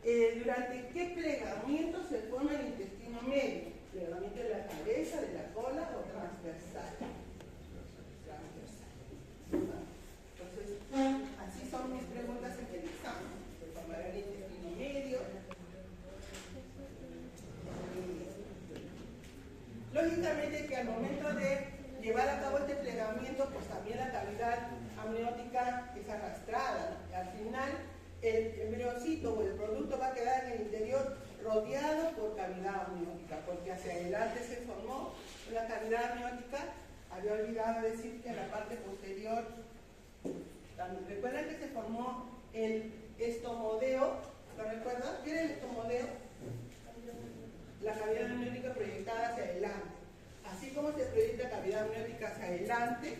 ¿Durante qué plegamiento se forma el intestino medio? ¿Plegamiento de la cabeza, de la cola o transversal? Transversal. Entonces, así son mis preguntas en el examen. Se formará el intestino medio. Lógicamente que al momento de llevar a cabo este plegamiento, pues también la cavidad amniótica es arrastrada, ¿no? Al final, el embriocito o el producto va a quedar en el interior rodeado por cavidad amniótica, porque hacia adelante se formó una cavidad amniótica. Había olvidado decir que en la parte posterior, también recuerdan que se formó el estomodeo. ¿Lo recuerdan? ¿Qué era el estomodeo? La cavidad amniótica proyectada hacia adelante. Así como se proyecta cavidad amniótica hacia adelante,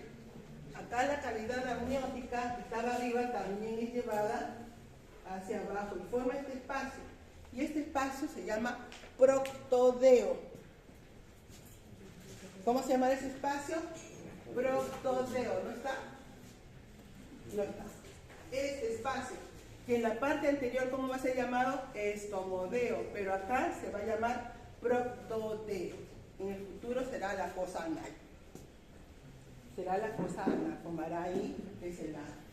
acá la cavidad amniótica que estaba arriba también es llevada hacia abajo y forma este espacio. Y este espacio se llama proctodeo. ¿Cómo se llama ese espacio? Proctodeo. ¿No está? No está. Este espacio, que en la parte anterior, ¿cómo va a ser llamado? Estomodeo. Pero acá se va a llamar proctodeo. En el futuro será la fosa anal. Será la fosa anal. Formará ahí,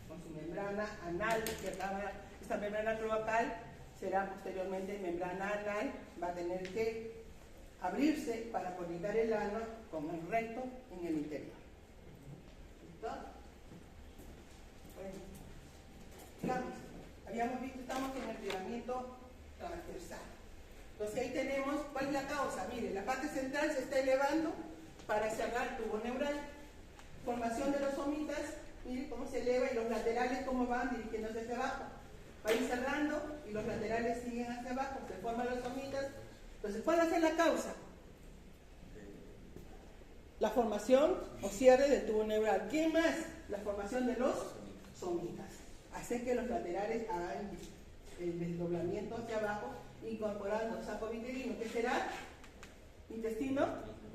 con su membrana anal, que acaba. Esta membrana cloacal será posteriormente membrana anal, va a tener que abrirse para conectar el ano con el recto en el interior. ¿Listo? Bueno, digamos, habíamos visto, estamos en el plegamiento transversal. Entonces ahí tenemos, ¿cuál es la causa? Mire, la parte central se está elevando para cerrar el tubo neural. Formación de los somitas, mire cómo se eleva y los laterales cómo van dirigiéndose hacia abajo. Va a ir cerrando y los laterales siguen hacia abajo, se forman los somitas. Entonces, ¿cuál va a ser la causa? La formación o cierre del tubo neural. ¿Qué más? La formación de los somitas. Hace que los laterales hagan el desdoblamiento hacia abajo, incorporando saco vitelino, que será intestino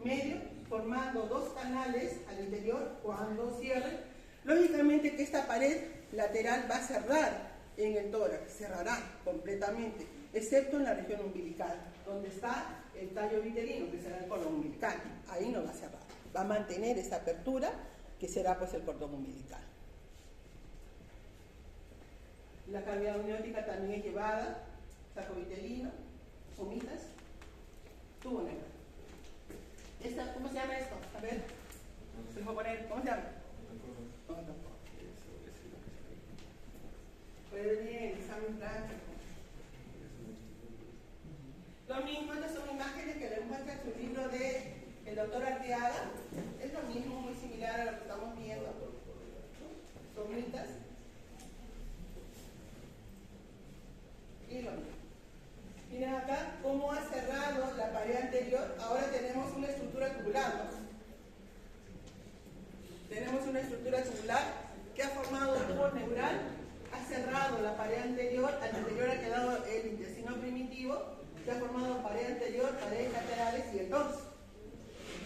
medio, formando dos canales al interior cuando cierre. Lógicamente que esta pared lateral va a cerrar en el tórax, cerrará completamente, excepto en la región umbilical, donde está el tallo vitelino, que será el cordón umbilical. Ahí no va a cerrar, va a mantener esa apertura, que será pues el cordón umbilical. La cavidad amniótica también es llevada, saco vitelino, somitas, tubo neural. ¿Cómo se llama esto? A ver, se lo voy a poner, ¿cómo se llama? Puede venir en el examen práctico. Lo mismo, estas son imágenes que le muestra su libro de el doctor Arteaga. Es lo mismo, muy similar a lo que estamos viendo. Somitas. Y lo mismo. Miren acá cómo ha cerrado la pared anterior. Ahora tenemos una estructura tubular, ¿no? Tenemos una estructura tubular que ha formado un tubo neural, ha cerrado la pared anterior, al anterior ha quedado el intestino primitivo, que ha formado pared anterior, paredes laterales y el dorso.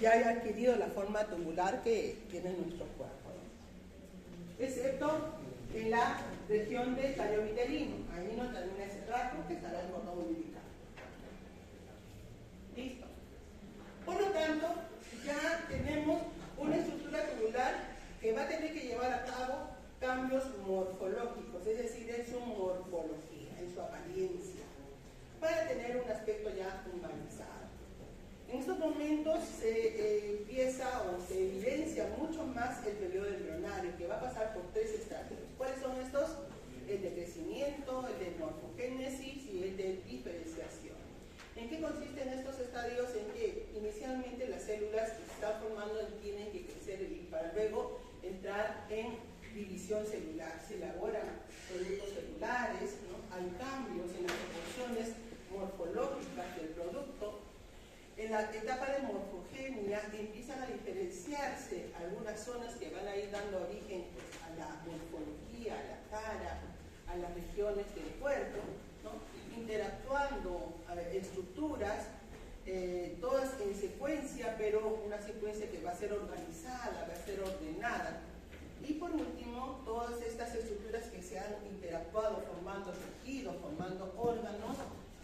Ya ha adquirido la forma tubular que tiene nuestro cuerpo, ¿no? Excepto en la región del tallo vitelino. Ahí no termina ese trato, que estará el cordón umbilical. ¿Listo? Por lo tanto, ya tenemos una estructura tubular que va a tener que llevar a cabo cambios morfológicos, es decir, en su morfología, en su apariencia, para tener un aspecto ya humanizado. En estos momentos se empieza o se evidencia mucho más el periodo embrionario, que va a pasar por tres estadios. ¿Cuáles son estos? El de crecimiento, el de morfogénesis y el de diferenciación. ¿En qué consisten estos estadios? En que inicialmente las células que se están formando tienen que crecer y para luego entrar en división celular. Se elaboran productos celulares, ¿no? Hay cambios en las proporciones morfológicas del producto. En la etapa de morfogenia empiezan a diferenciarse algunas zonas que van a ir dando origen pues, a la morfología, a la cara, a las regiones del cuerpo, ¿no? Interactuando estructuras, todas en secuencia, pero una secuencia que va a ser organizada, va a ser ordenada. Y por último, todas estas estructuras que se se han interactuado formando tejidos, formando órganos,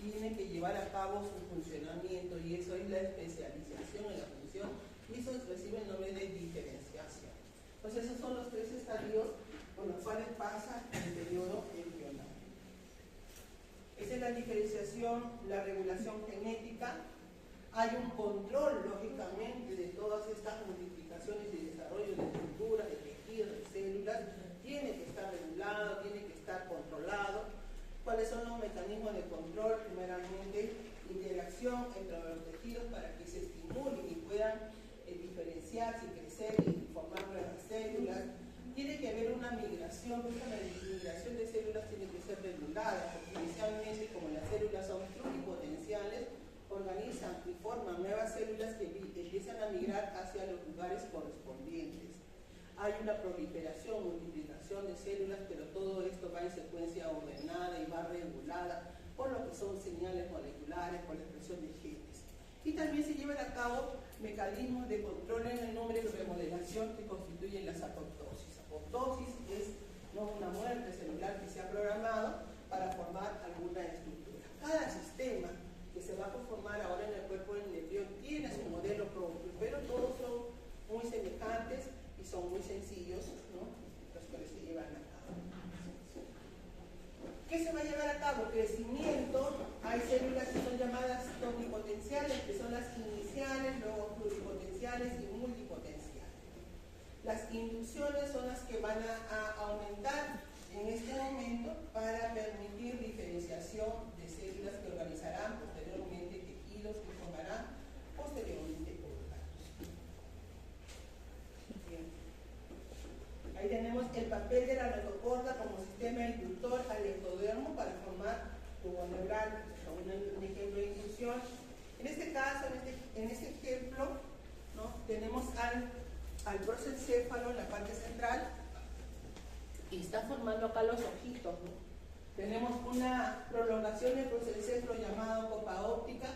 tienen que llevar a cabo su funcionamiento, y eso es la especialización en la función, y eso recibe el nombre de diferenciación. Entonces esos son los tres estadios por los cuales pasa el periodo embrionario. Esa es la diferenciación, la regulación genética. Hay un control, lógicamente, de todas estas modificaciones y desarrollo de estructuras, de tejidos, de células. Tiene que estar regulado, tiene que estar controlado. ¿Cuáles son los mecanismos de control? Primeramente, interacción entre los tejidos para que se estimulen y puedan diferenciarse y crecer y formar nuevas células. Tiene que haber una migración, esta migración de células tiene que ser regulada, porque inicialmente, como las células son pluripotenciales, organizan y forman nuevas células que empiezan a migrar hacia los lugares correspondientes. Hay una proliferación, multiplicación de células, pero todo esto va en secuencia ordenada y va regulada por lo que son señales moleculares, por la expresión de genes. Y también se llevan a cabo mecanismos de control en el número de remodelación que constituyen las apoptosis. Apoptosis es una muerte celular que se ha programado para formar alguna estructura. Cada sistema que se va a conformar ahora en el cuerpo del embrión tiene su modelo propio, pero todos son muy semejantes y son muy sencillos, ¿no? Los cuales se llevan a cabo. ¿Qué se va a llevar a cabo? Crecimiento. Hay células que son llamadas tonipotenciales, que son las iniciales, luego pluripotenciales y multipotenciales. Las inducciones son las que van a aumentar en este momento para permitir diferenciación de células que organizarán posteriormente tejidos que formarán posteriormente órganos. Bien. Ahí tenemos el papel de la notocorda como sistema inductor al ectodermo para formar tubo neural, un ejemplo de inducción. En este caso, en este ejemplo, ¿no? Tenemos al prosencéfalo en la parte central y está formando acá los ojitos, ¿no? Tenemos una prolongación del prosencéfalo llamado copa óptica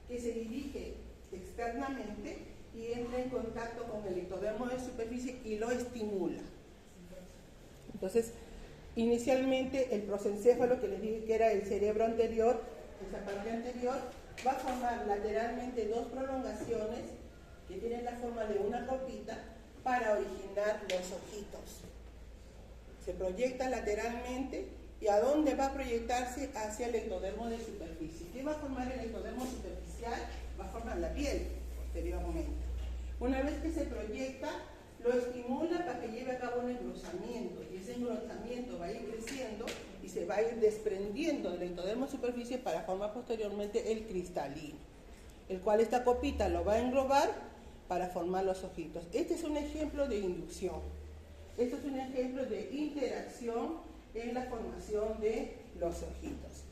que se dirige externamente y entra en contacto con el ectodermo de superficie y lo estimula. Entonces, inicialmente el prosencéfalo, que les dije que era el cerebro anterior, esa parte anterior, va a formar lateralmente dos prolongaciones que tienen la forma de una copita para originar los ojitos. Se proyecta lateralmente, ¿y a dónde va a proyectarse? Hacia el ectodermo de superficie. ¿Qué va a formar el ectodermo superficial? Va a formar la piel posteriormente. Una vez que se proyecta, lo estimula para que lleve a cabo un engrosamiento, y ese engrosamiento va a ir creciendo y se va a ir desprendiendo del ectodermo de superficie para formar posteriormente el cristalino, el cual esta copita lo va a englobar para formar los ojitos. Este es un ejemplo de inducción. Esto es un ejemplo de interacción en la formación de los ojitos.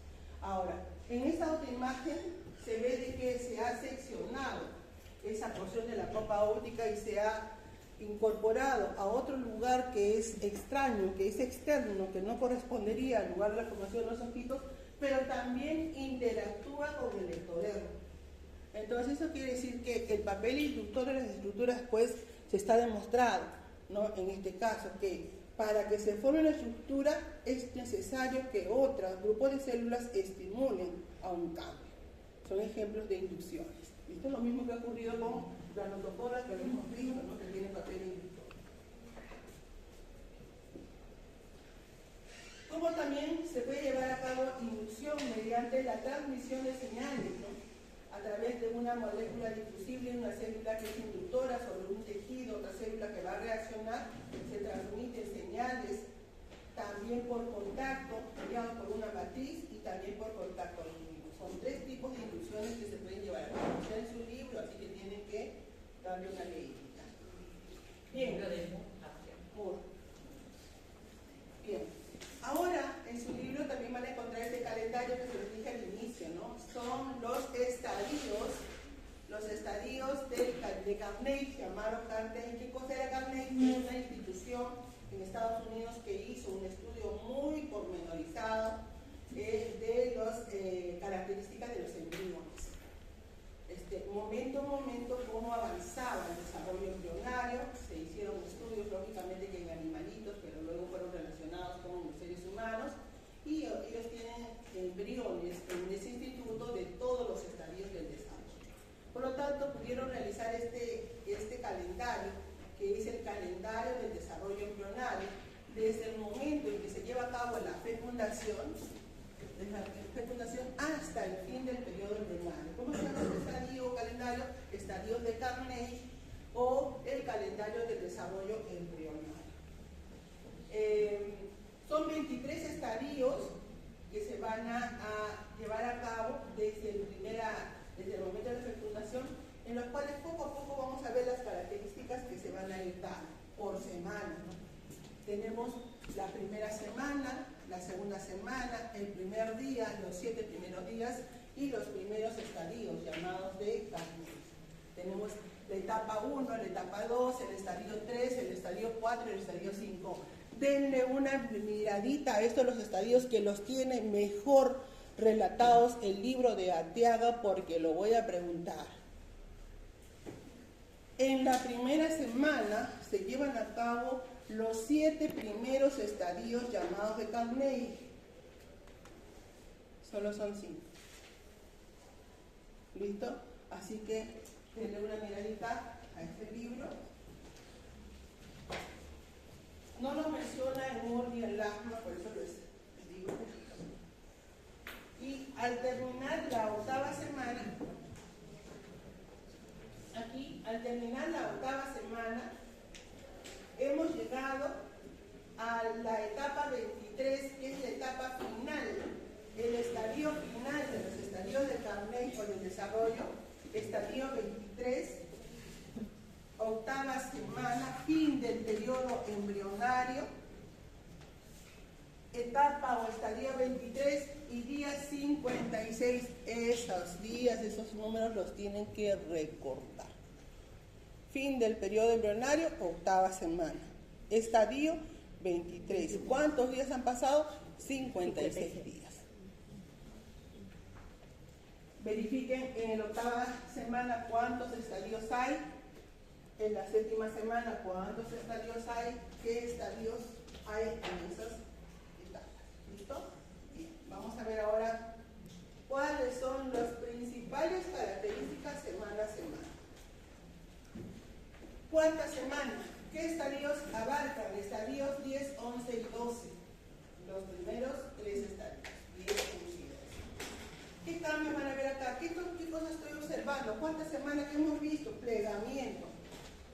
Ahora, en esta otra imagen se ve de que se ha seccionado esa porción de la copa óptica y se ha incorporado a otro lugar que es extraño, que es externo, que no correspondería al lugar de la formación de los ojitos, pero también interactúa con el ectodermo. Entonces eso quiere decir que el papel inductor de las estructuras, pues, se está demostrado, ¿no? En este caso, que para que se forme una estructura es necesario que otros grupos de células estimulen a un cambio. Son ejemplos de inducciones. Esto es lo mismo que ha ocurrido con la notocorda, que lo hemos visto, ¿no? Que tiene papel inductor. Como también se puede llevar a cabo inducción mediante la transmisión de señales, ¿no? A través de una molécula difusible, una célula que es inductora sobre un tejido, otra célula que va a reaccionar, se transmiten señales también por contacto, mediado por una matriz, y también por contacto lúdico. Son tres tipos de inducciones que se pueden llevar a cabo. Está en su libro, así que tienen que darle una leída. Bien. Bien. Ahora, en su libro también van a encontrar este calendario que se les dije al inicio, ¿no? Son los estadios de Carnegie, se llamaron Carnegie. ¿Qué cosa era Carnegie? Una institución en Estados Unidos que hizo un estudio muy pormenorizado de las características de los embriones. Momento a momento, cómo avanzaba el desarrollo embrionario. Se hicieron estudios, lógicamente, que en animalitos, pero luego fueron relacionados con los seres humanos. calendario del desarrollo embrionario. Son 23 estadios que se van a llevar a cabo desde el momento de la fecundación, en los cuales poco a poco vamos a ver las características que se van a ir dando por semana, ¿no? Tenemos la primera semana, la segunda semana, el primer día, los 7 primeros días y los primeros estadios llamados de Carnegie. Tenemos la etapa 1, la etapa 2, el estadio 3, el estadio 4 y el estadio 5. Denle una miradita a estos los estadios que los tiene mejor relatados el libro de Arteaga, porque lo voy a preguntar. En la primera semana se llevan a cabo los 7 primeros estadios llamados de Carnegie. Solo son 5. ¿Listo? Así que denle una miradita a este libro. No lo menciona en Moore ni en Lachman, por eso les digo. Y al terminar la octava semana, aquí, al terminar la octava semana, hemos llegado a la etapa 23, que es la etapa final, el estadio final de los estadios de Carnegie con el desarrollo, estadio 23, octava semana, fin del periodo embrionario, etapa o estadio 23 y día 56. Esos días, esos números los tienen que recordar. Fin del periodo embrionario, octava semana. Estadio 23. ¿Cuántos días han pasado? 56 días. Verifiquen en la octava semana cuántos estadios hay. En la séptima semana cuántos estadios hay. ¿Qué estadios hay en esas etapas? ¿Listo? Bien. Vamos a ver ahora cuáles son las principales características semana a semana. Cuarta semana, ¿qué estadios abarcan? Estadios 10, 11 y 12. Los primeros 3 estadios, 10, 11 y 12. ¿Qué cambios van a ver acá? ¿Qué cosas estoy observando? ¿Cuántas semanas que hemos visto? Plegamiento.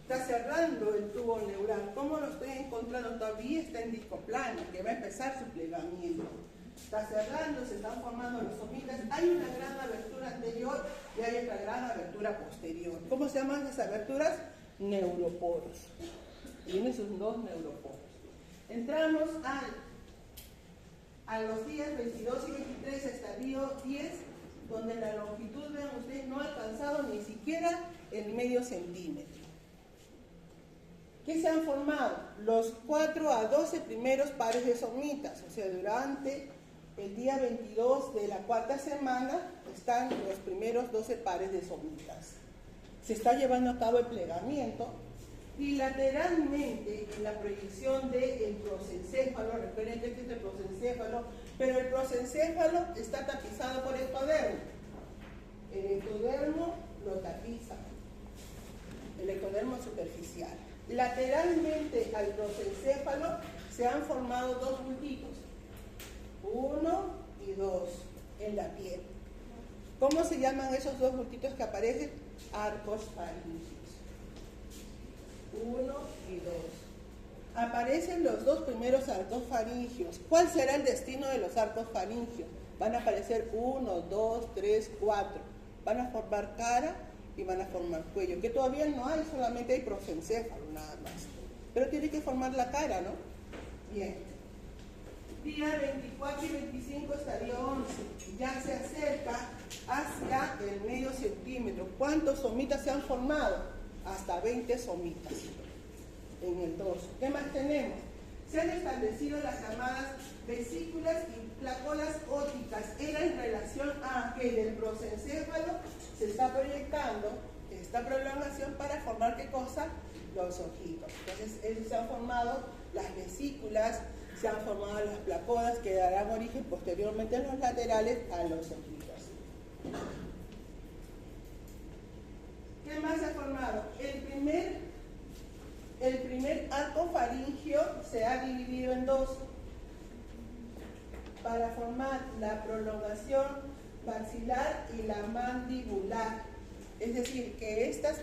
Está cerrando el tubo neural. ¿Cómo lo estoy encontrando? Todavía está en disco plano, que va a empezar su plegamiento. Está cerrando, se están formando los somitas. Hay una gran abertura anterior y hay otra gran abertura posterior. ¿Cómo se llaman esas aberturas? Neuroporos. Tiene sus 2 neuroporos. Entramos a los días 22 y 23, estadio 10, donde la longitud, vean ustedes, no ha alcanzado ni siquiera el medio centímetro. ¿Qué se han formado? Los 4 a 12 primeros pares de somitas, o sea, durante el día 22 de la cuarta semana están los primeros 12 pares de somitas. Se está llevando a cabo el plegamiento y lateralmente en la proyección del prosencéfalo, recuerden que este es el prosencéfalo, pero el prosencéfalo está tapizado por ectodermo. El ectodermo lo tapiza, el ectodermo superficial. Lateralmente al prosencéfalo se han formado 2 bultitos, 1 y 2 en la piel. ¿Cómo se llaman esos 2 bultitos que aparecen? Arcos faringios. 1 y 2. Aparecen los 2 primeros arcos faringios. ¿Cuál será el destino de los arcos faringios? Van a aparecer 1, 2, 3, 4. Van a formar cara y van a formar cuello, que todavía no hay, solamente hay prosencéfalo nada más. Pero tiene que formar la cara, ¿no? Bien. Día 24 y 25 estadio 11. Ya se acerca hacia el medio centímetro. ¿Cuántos somitas se han formado? Hasta 20 somitas en el dorso. ¿Qué más tenemos? Se han establecido las llamadas vesículas y placolas ópticas. Era en relación a que del prosencéfalo se está proyectando esta prolongación para formar ¿qué cosa? Los ojitos. Entonces se han formado las vesículas, se han formado las placolas que darán origen posteriormente en los laterales a los ojitos. ¿Qué más se ha formado? El primer arco faringio se ha dividido en 2 para formar la prolongación maxilar y la mandibular. Es decir, que estas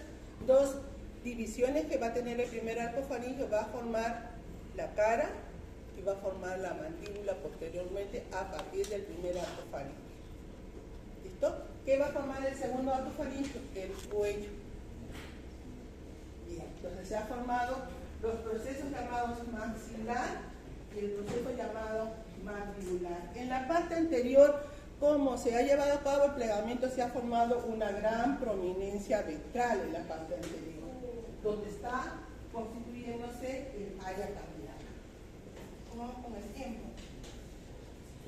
2 divisiones que va a tener el primer arco faríngeo. Va a formar la cara y va a formar la mandíbula posteriormente a partir del primer arco faríngeo. ¿Listo? ¿Qué va a formar el segundo arco faríngeo? El cuello. Bien, entonces se han formado los procesos llamados maxilar y el proceso llamado mandibular. En la parte anterior, como se ha llevado a cabo el plegamiento, se ha formado una gran prominencia ventral en la parte anterior, donde está constituyéndose el área cardíaca. ¿Cómo vamos con el tiempo?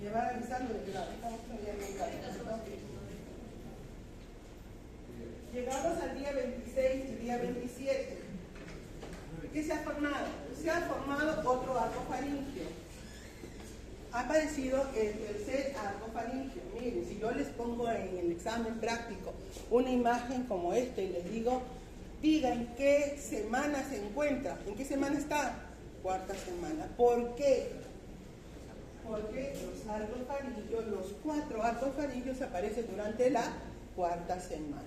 Me va avisando de que estamos todavía bien calientes. Llegamos al día 26 y día 27. ¿Qué se ha formado? Se ha formado otro arco faríngeo. Ha aparecido el tercer arco faríngeo. Miren, si yo les pongo en el examen práctico una imagen como esta y les digo, diga en qué semana se encuentra, en qué semana está, cuarta semana. ¿Por qué? Porque los arcos faríngeos, los 4 arcos faríngeos aparecen durante la cuarta semana.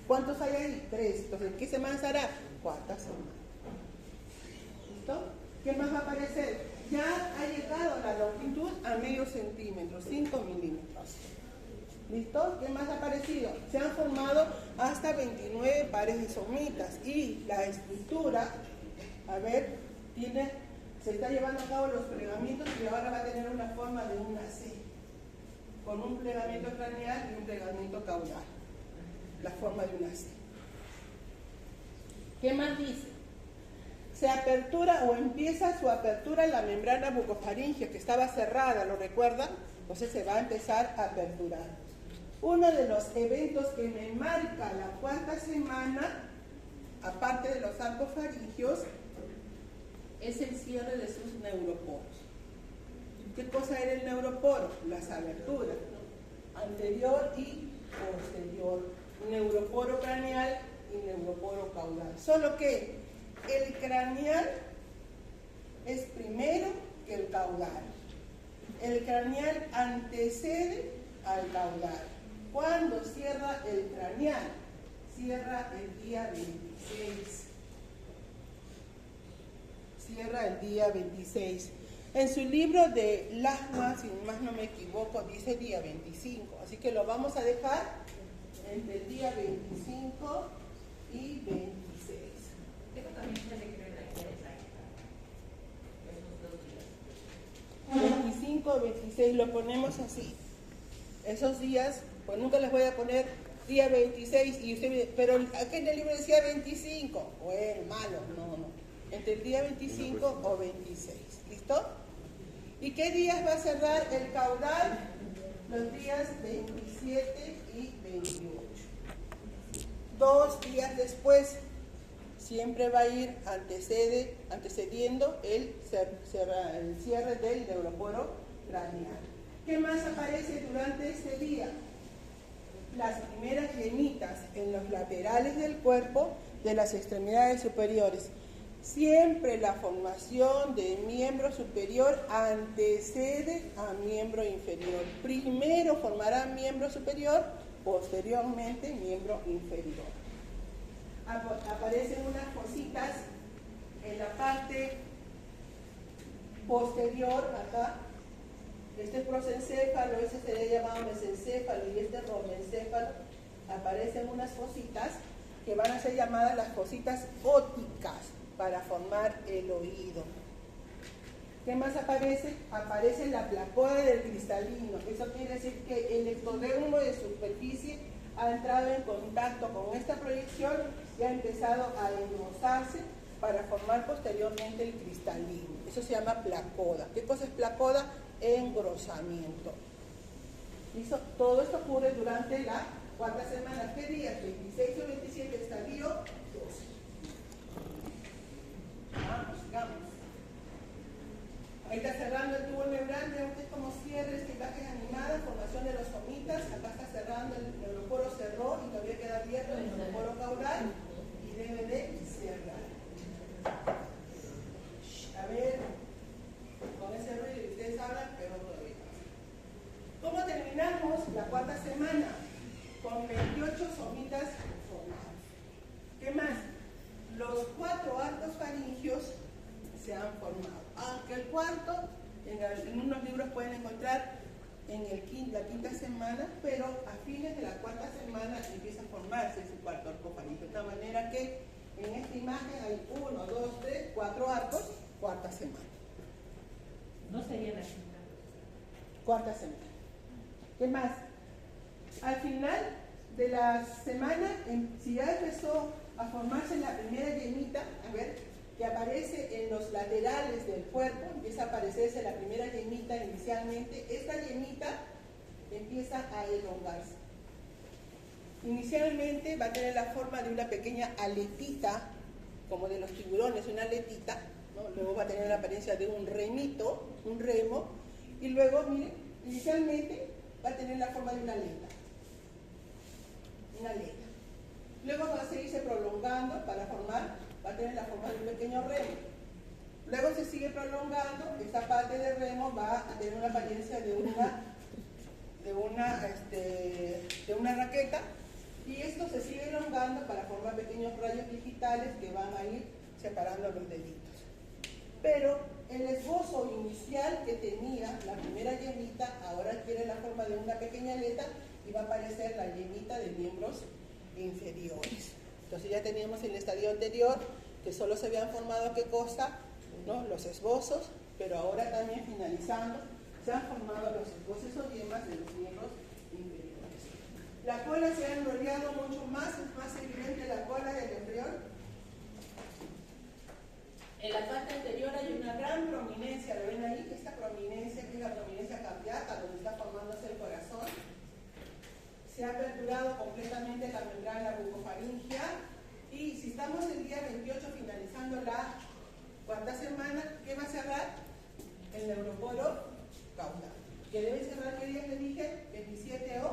¿Cuántos hay ahí? 3. Entonces, ¿en qué semana estará? Cuarta semana. ¿Listo? ¿Qué más va a aparecer? Ya ha llegado la longitud a medio centímetro, 5 milímetros. ¿Listo? ¿Qué más ha aparecido? Se han formado hasta 29 pares de somitas y la estructura, a ver, se está llevando a cabo los plegamientos y ahora va a tener una forma de una C, con un plegamiento craneal y un plegamiento caudal. La forma de una C. ¿Qué más dice? Se apertura o empieza su apertura en la membrana bucofaríngea que estaba cerrada, ¿lo recuerdan? Entonces se va a empezar a aperturar. Uno de los eventos que me marca la cuarta semana, aparte de los arcos faringios, es el cierre de sus neuroporos. ¿Qué cosa era el neuroporo? Las aberturas, ¿no? Anterior y posterior. Neuroporo craneal y neuroporo caudal. Solo que el craneal es primero que el caudal. El craneal antecede al caudal. ¿Cuándo cierra el craneal? Cierra el día 26. Cierra el día 26. En su libro de Lasma, si más no me equivoco, dice día 25. Así que lo vamos a dejar entre el día 25 y 26. Tengo también que ver esos 2 días. 25 o 26, lo ponemos así. Esos días, pues nunca les voy a poner día 26, y usted, pero aquí en el libro decía 25. Bueno, malo, no. Entre el día 25 o 26. ¿Listo? ¿Y qué días va a cerrar el caudal? Los días 27 y 28. 2 días después, siempre va a ir antecediendo el cierre del neuroporo craneal. ¿Qué más aparece durante este día? Las primeras yemitas en los laterales del cuerpo de las extremidades superiores. Siempre la formación de miembro superior antecede a miembro inferior. Primero formará miembro superior, posteriormente miembro inferior. Aparecen unas cositas en la parte posterior, acá. Este es prosencéfalo, ese sería llamado mesencéfalo y este es romencéfalo. Aparecen unas cositas que van a ser llamadas las cositas ópticas para formar el oído. ¿Qué más aparece? Aparece la placoda del cristalino. Eso quiere decir que el ectodermo de superficie ha entrado en contacto con esta proyección y ha empezado a engrosarse para formar posteriormente el cristalino. Eso se llama placoda. ¿Qué cosa es placoda? Engrosamiento. ¿Listo? Todo esto ocurre durante la cuarta semana. ¿Qué días? 26 o 27, estadio 12. Vamos, sigamos. Ahí está cerrando el tubo neural, vean ustedes cómo cierra esta imagen animada, formación de los somitas. Acá está cerrando, el neuroporo cerró y todavía queda abierto el neuroporo caudal y debe de cerrar. A ver, con ese ruido que ustedes hablan, pero todavía. ¿Cómo terminamos la cuarta semana? Con 28 somitas formadas. ¿Qué más? quinta semana, pero a fines de la cuarta semana empieza a formarse ese cuarto arco faríngeo. De tal manera que en esta imagen hay 1, 2, 3, 4 arcos, cuarta semana. No sería la quinta. Cuarta semana. ¿Qué más? Al final de la semana, si ya empezó a formarse la primera yemita, a ver, que aparece en los laterales del cuerpo, empieza a aparecerse la primera yemita inicialmente, esta yemita empieza a elongarse. Inicialmente va a tener la forma de una pequeña aletita, como de los tiburones, una aletita, ¿no? Luego va a tener la apariencia de un remito, un remo, y luego, miren, inicialmente va a tener la forma de una aleta. Una aleta. Luego va a seguirse prolongando para formar, va a tener la forma de un pequeño remo. Luego se sigue prolongando, esta parte del remo va a tener una apariencia de una raqueta, y esto se sigue elongando para formar pequeños rayos digitales que van a ir separando los deditos. Pero el esbozo inicial que tenía la primera yemita ahora tiene la forma de una pequeña aleta y va a aparecer la yemita de miembros inferiores. Entonces ya teníamos en el estadio anterior que solo se habían formado, ¿qué cosa? ¿No? Los esbozos, pero ahora también finalizando se han formado los esbozos o yemas de los miembros inferiores. La cola se ha enrollado mucho más, es más evidente la cola del embrión. En la parte anterior hay una gran prominencia, ¿lo ven ahí? Esta prominencia, que es la prominencia cardíaca, donde está formándose el corazón. Se ha aperturado completamente la membrana bucofaringea, y si estamos el día 28 finalizando la cuarta semana, ¿qué va a cerrar? El neuroporo caudal. ¿Que debe cerrar qué día le dije? 27 o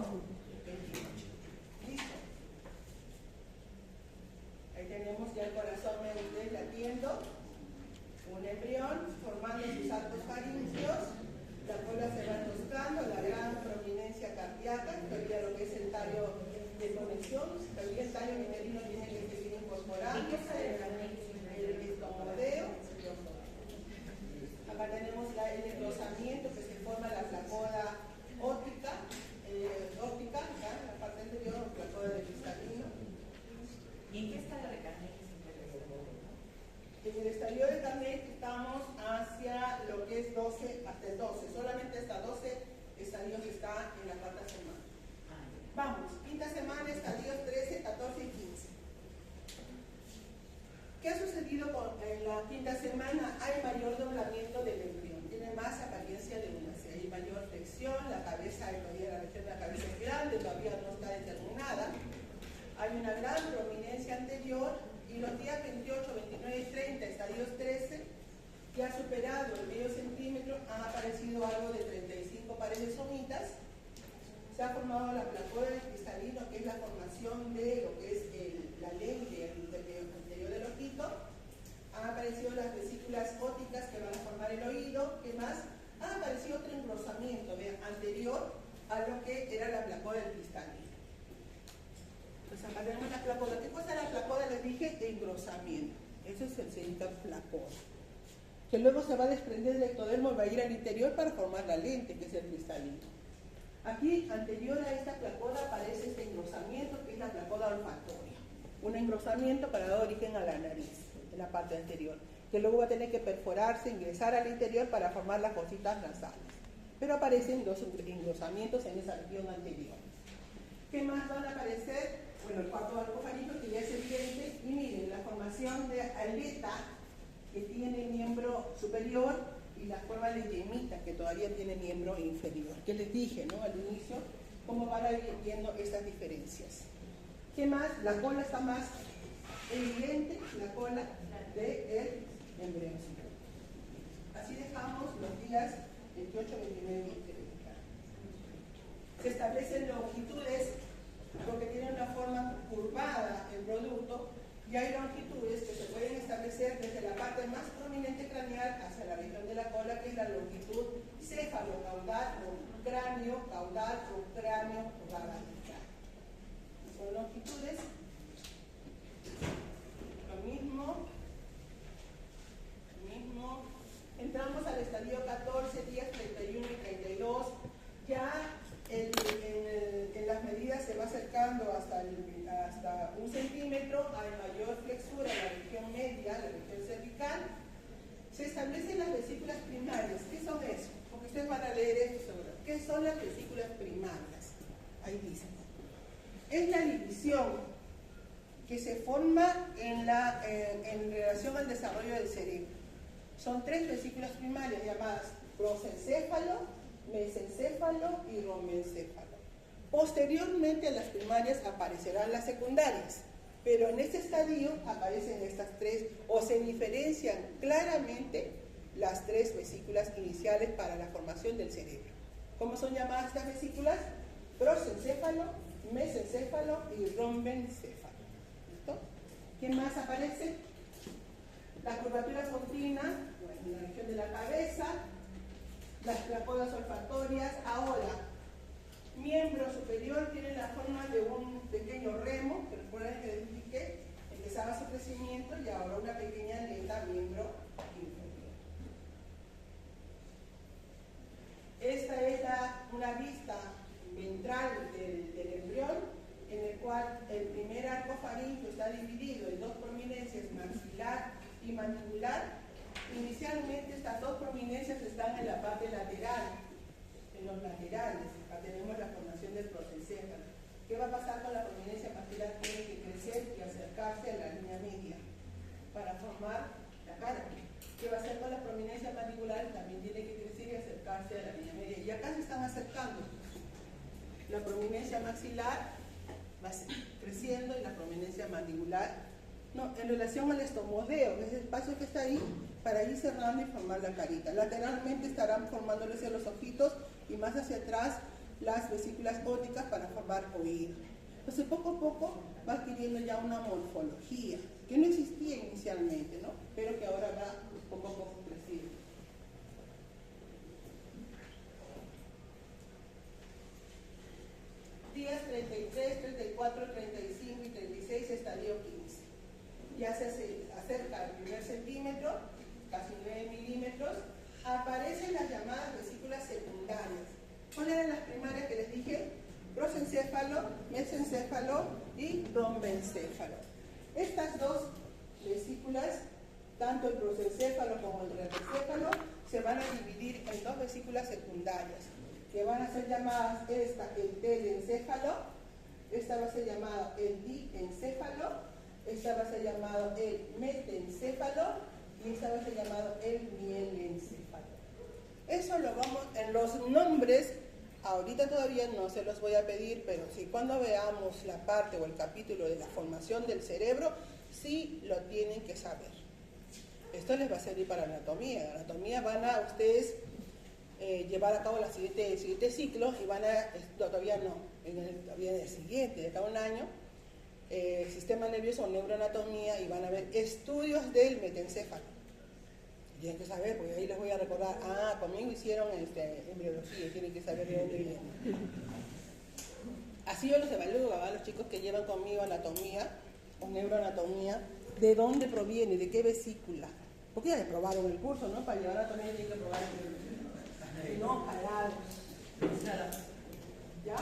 28. ¿Listo? Ahí tenemos ya el corazón medio latiendo, un embrión formando sus arcos faríngeos, la cola se va enroscando, la gran prominencia cardíaca, todavía lo que es el tallo de conexión, todavía el tallo uterino tiene que seguir incorporando, el estomodeo. Acá tenemos el engrosamiento que se forma la placoda óptica, ¿ya? La parte anterior, placoda de cristalino. ¿Y en qué estadio de Carnegie se interesa? En el estadio de Carnegie estamos hacia lo que es 12, hasta el 12, solamente hasta 12 estadios está en la cuarta semana. Vamos, quinta semana, estadios 13, 14 y 15. ¿Qué ha sucedido en la quinta semana? Hay mayor doblamiento del embrión, tiene más apariencia de una, si hay mayor flexión, la cabeza, todavía la región de la cabeza es grande, todavía no está determinada, hay una gran prominencia anterior, y los días 28, 29 y 30, estadios 13, que ha superado el medio centímetro, han aparecido algo de 35 pares de somitas, se ha formado la placoda del cristalino, que es la formación de lo que es la lente anterior del ojito. Han aparecido las vesículas ópticas que van a formar el oído. ¿Qué más? Ha aparecido otro engrosamiento anterior a lo que era la placoda del cristalino. Entonces acá tenemos la placoda. ¿Qué cosa es la placoda? Les dije, de engrosamiento. Eso es el significado placoda. Que luego se va a desprender del ectodermo y va a ir al interior para formar la lente, que es el cristalino. Aquí, anterior a esta placoda, aparece este engrosamiento, que es la placoda olfatoria. Un engrosamiento para dar origen a la nariz, en la parte anterior, que luego va a tener que perforarse, ingresar al interior para formar las fositas nasales. Pero aparecen dos engrosamientos en esa región anterior. ¿Qué más van a aparecer? Bueno, el cuarto arco faríngeo, que ya es evidente, y miren, la formación de aleta, que tiene miembro superior, y la forma de yemita, que todavía tiene miembro inferior, que les dije, ¿no? Al inicio, cómo van a ir viendo estas diferencias. ¿Qué más? La cola está más evidente, la cola del embrión. Así dejamos los días 28, 29 y 30. Se establecen longitudes, porque tiene una forma curvada el producto, y hay longitudes que se pueden establecer desde la parte más prominente craneal hacia la región de la cola, que es la longitud céfalo-caudal o cráneo-caudal o cráneo-radical. Son longitudes. Lo mismo. Entramos al estadio 14, días 31 y 32. Ya el paralelo hay mayor flexura en la región media, la región cervical, se establecen las vesículas primarias. ¿Qué son eso? Porque ustedes van a leer esto seguro. ¿Qué son las vesículas primarias? Ahí dicen. Es la división que se forma en relación al desarrollo del cerebro. Son 3 vesículas primarias llamadas prosencéfalo, mesencéfalo y rombencéfalo. Posteriormente a las primarias aparecerán las secundarias, pero en este estadio aparecen estas 3 o se diferencian claramente las 3 vesículas iniciales para la formación del cerebro. ¿Cómo son llamadas estas vesículas? Prosencéfalo, mesencéfalo y rombencéfalo. ¿Listo? ¿Qué más aparece? La curvatura fontina en la región de la cabeza, las clapoidas olfatorias. Ahora, miembro superior tiene la forma de un pequeño remo, que recuerden que les indiqué, empezaba su crecimiento y ahora una pequeña aleta miembro inferior. Esta es una vista ventral del embrión, en el cual el primer arco faríngeo está dividido en 2 prominencias, maxilar y mandibular. Inicialmente estas 2 prominencias están en la parte lateral, en los laterales. Acá tenemos la formación del prosencéfalo. ¿Qué va a pasar con la prominencia maxilar? Tiene que crecer y acercarse a la línea media para formar la cara. ¿Qué va a hacer con la prominencia mandibular? También tiene que crecer y acercarse a la línea media. Y acá se están acercando. La prominencia maxilar va creciendo y la prominencia mandibular, no, en relación al estomodeo, ese espacio que está ahí, para ir cerrando y formar la carita. Lateralmente estarán formándose los ojitos y más hacia atrás las vesículas ópticas para formar oído. Entonces poco a poco va adquiriendo ya una morfología que no existía inicialmente, ¿no? Pero que ahora va poco a poco creciendo. Días 33, 34, 35 y 36, estadio 15. Ya se acerca al primer centímetro, casi 9 milímetros, aparecen las llamadas vesículas secundarias. ¿Cuáles eran las primarias que les dije? Prosencéfalo, mesencéfalo y rombencéfalo. Estas 2 vesículas, tanto el prosencéfalo como el rombencéfalo, se van a dividir en 2 vesículas secundarias, que van a ser llamadas esta el telencéfalo, esta va a ser llamada el diencéfalo, esta va a ser llamado el metencéfalo y esta va a ser llamado el mielencéfalo. Eso lo vamos, en los nombres, ahorita todavía no se los voy a pedir, pero sí cuando veamos la parte o el capítulo de la formación del cerebro, sí lo tienen que saber. Esto les va a servir para anatomía. En anatomía van a ustedes llevar a cabo el siguiente ciclo y van a, todavía no, todavía en el siguiente, de cada un año, sistema nervioso o neuroanatomía, y van a ver estudios del metencéfalo. Tienen que saber, porque ahí les voy a recordar, conmigo hicieron embriología, y tienen que saber de dónde viene. Así yo los evalúo a los chicos que llevan conmigo anatomía o neuroanatomía, de dónde proviene, de qué vesícula. Porque ya probaron el curso, ¿no? Para llevar anatomía tienen que probar no parados. ¿Ya?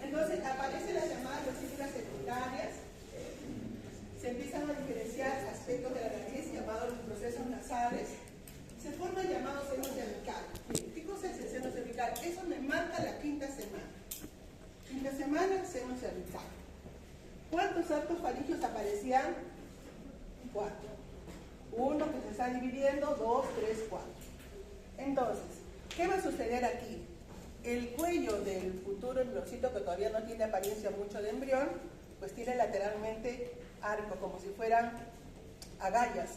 Entonces aparecen las llamadas vesículas secundarias, se empiezan a diferenciar aspectos de la nariz llamados los procesos nasales, se forma el llamado seno cervical. ¿Qué cosa es el seno cervical? Eso me marca la 5ª semana. 5ª semana, seno cervical. ¿Cuántos arcos farígeos aparecían? 4. Uno que se está dividiendo, 2, 3, 4. Entonces, ¿qué va a suceder aquí? El cuello del futuro embrioncito, que todavía no tiene apariencia mucho de embrión, pues tiene lateralmente arco, como si fueran agallas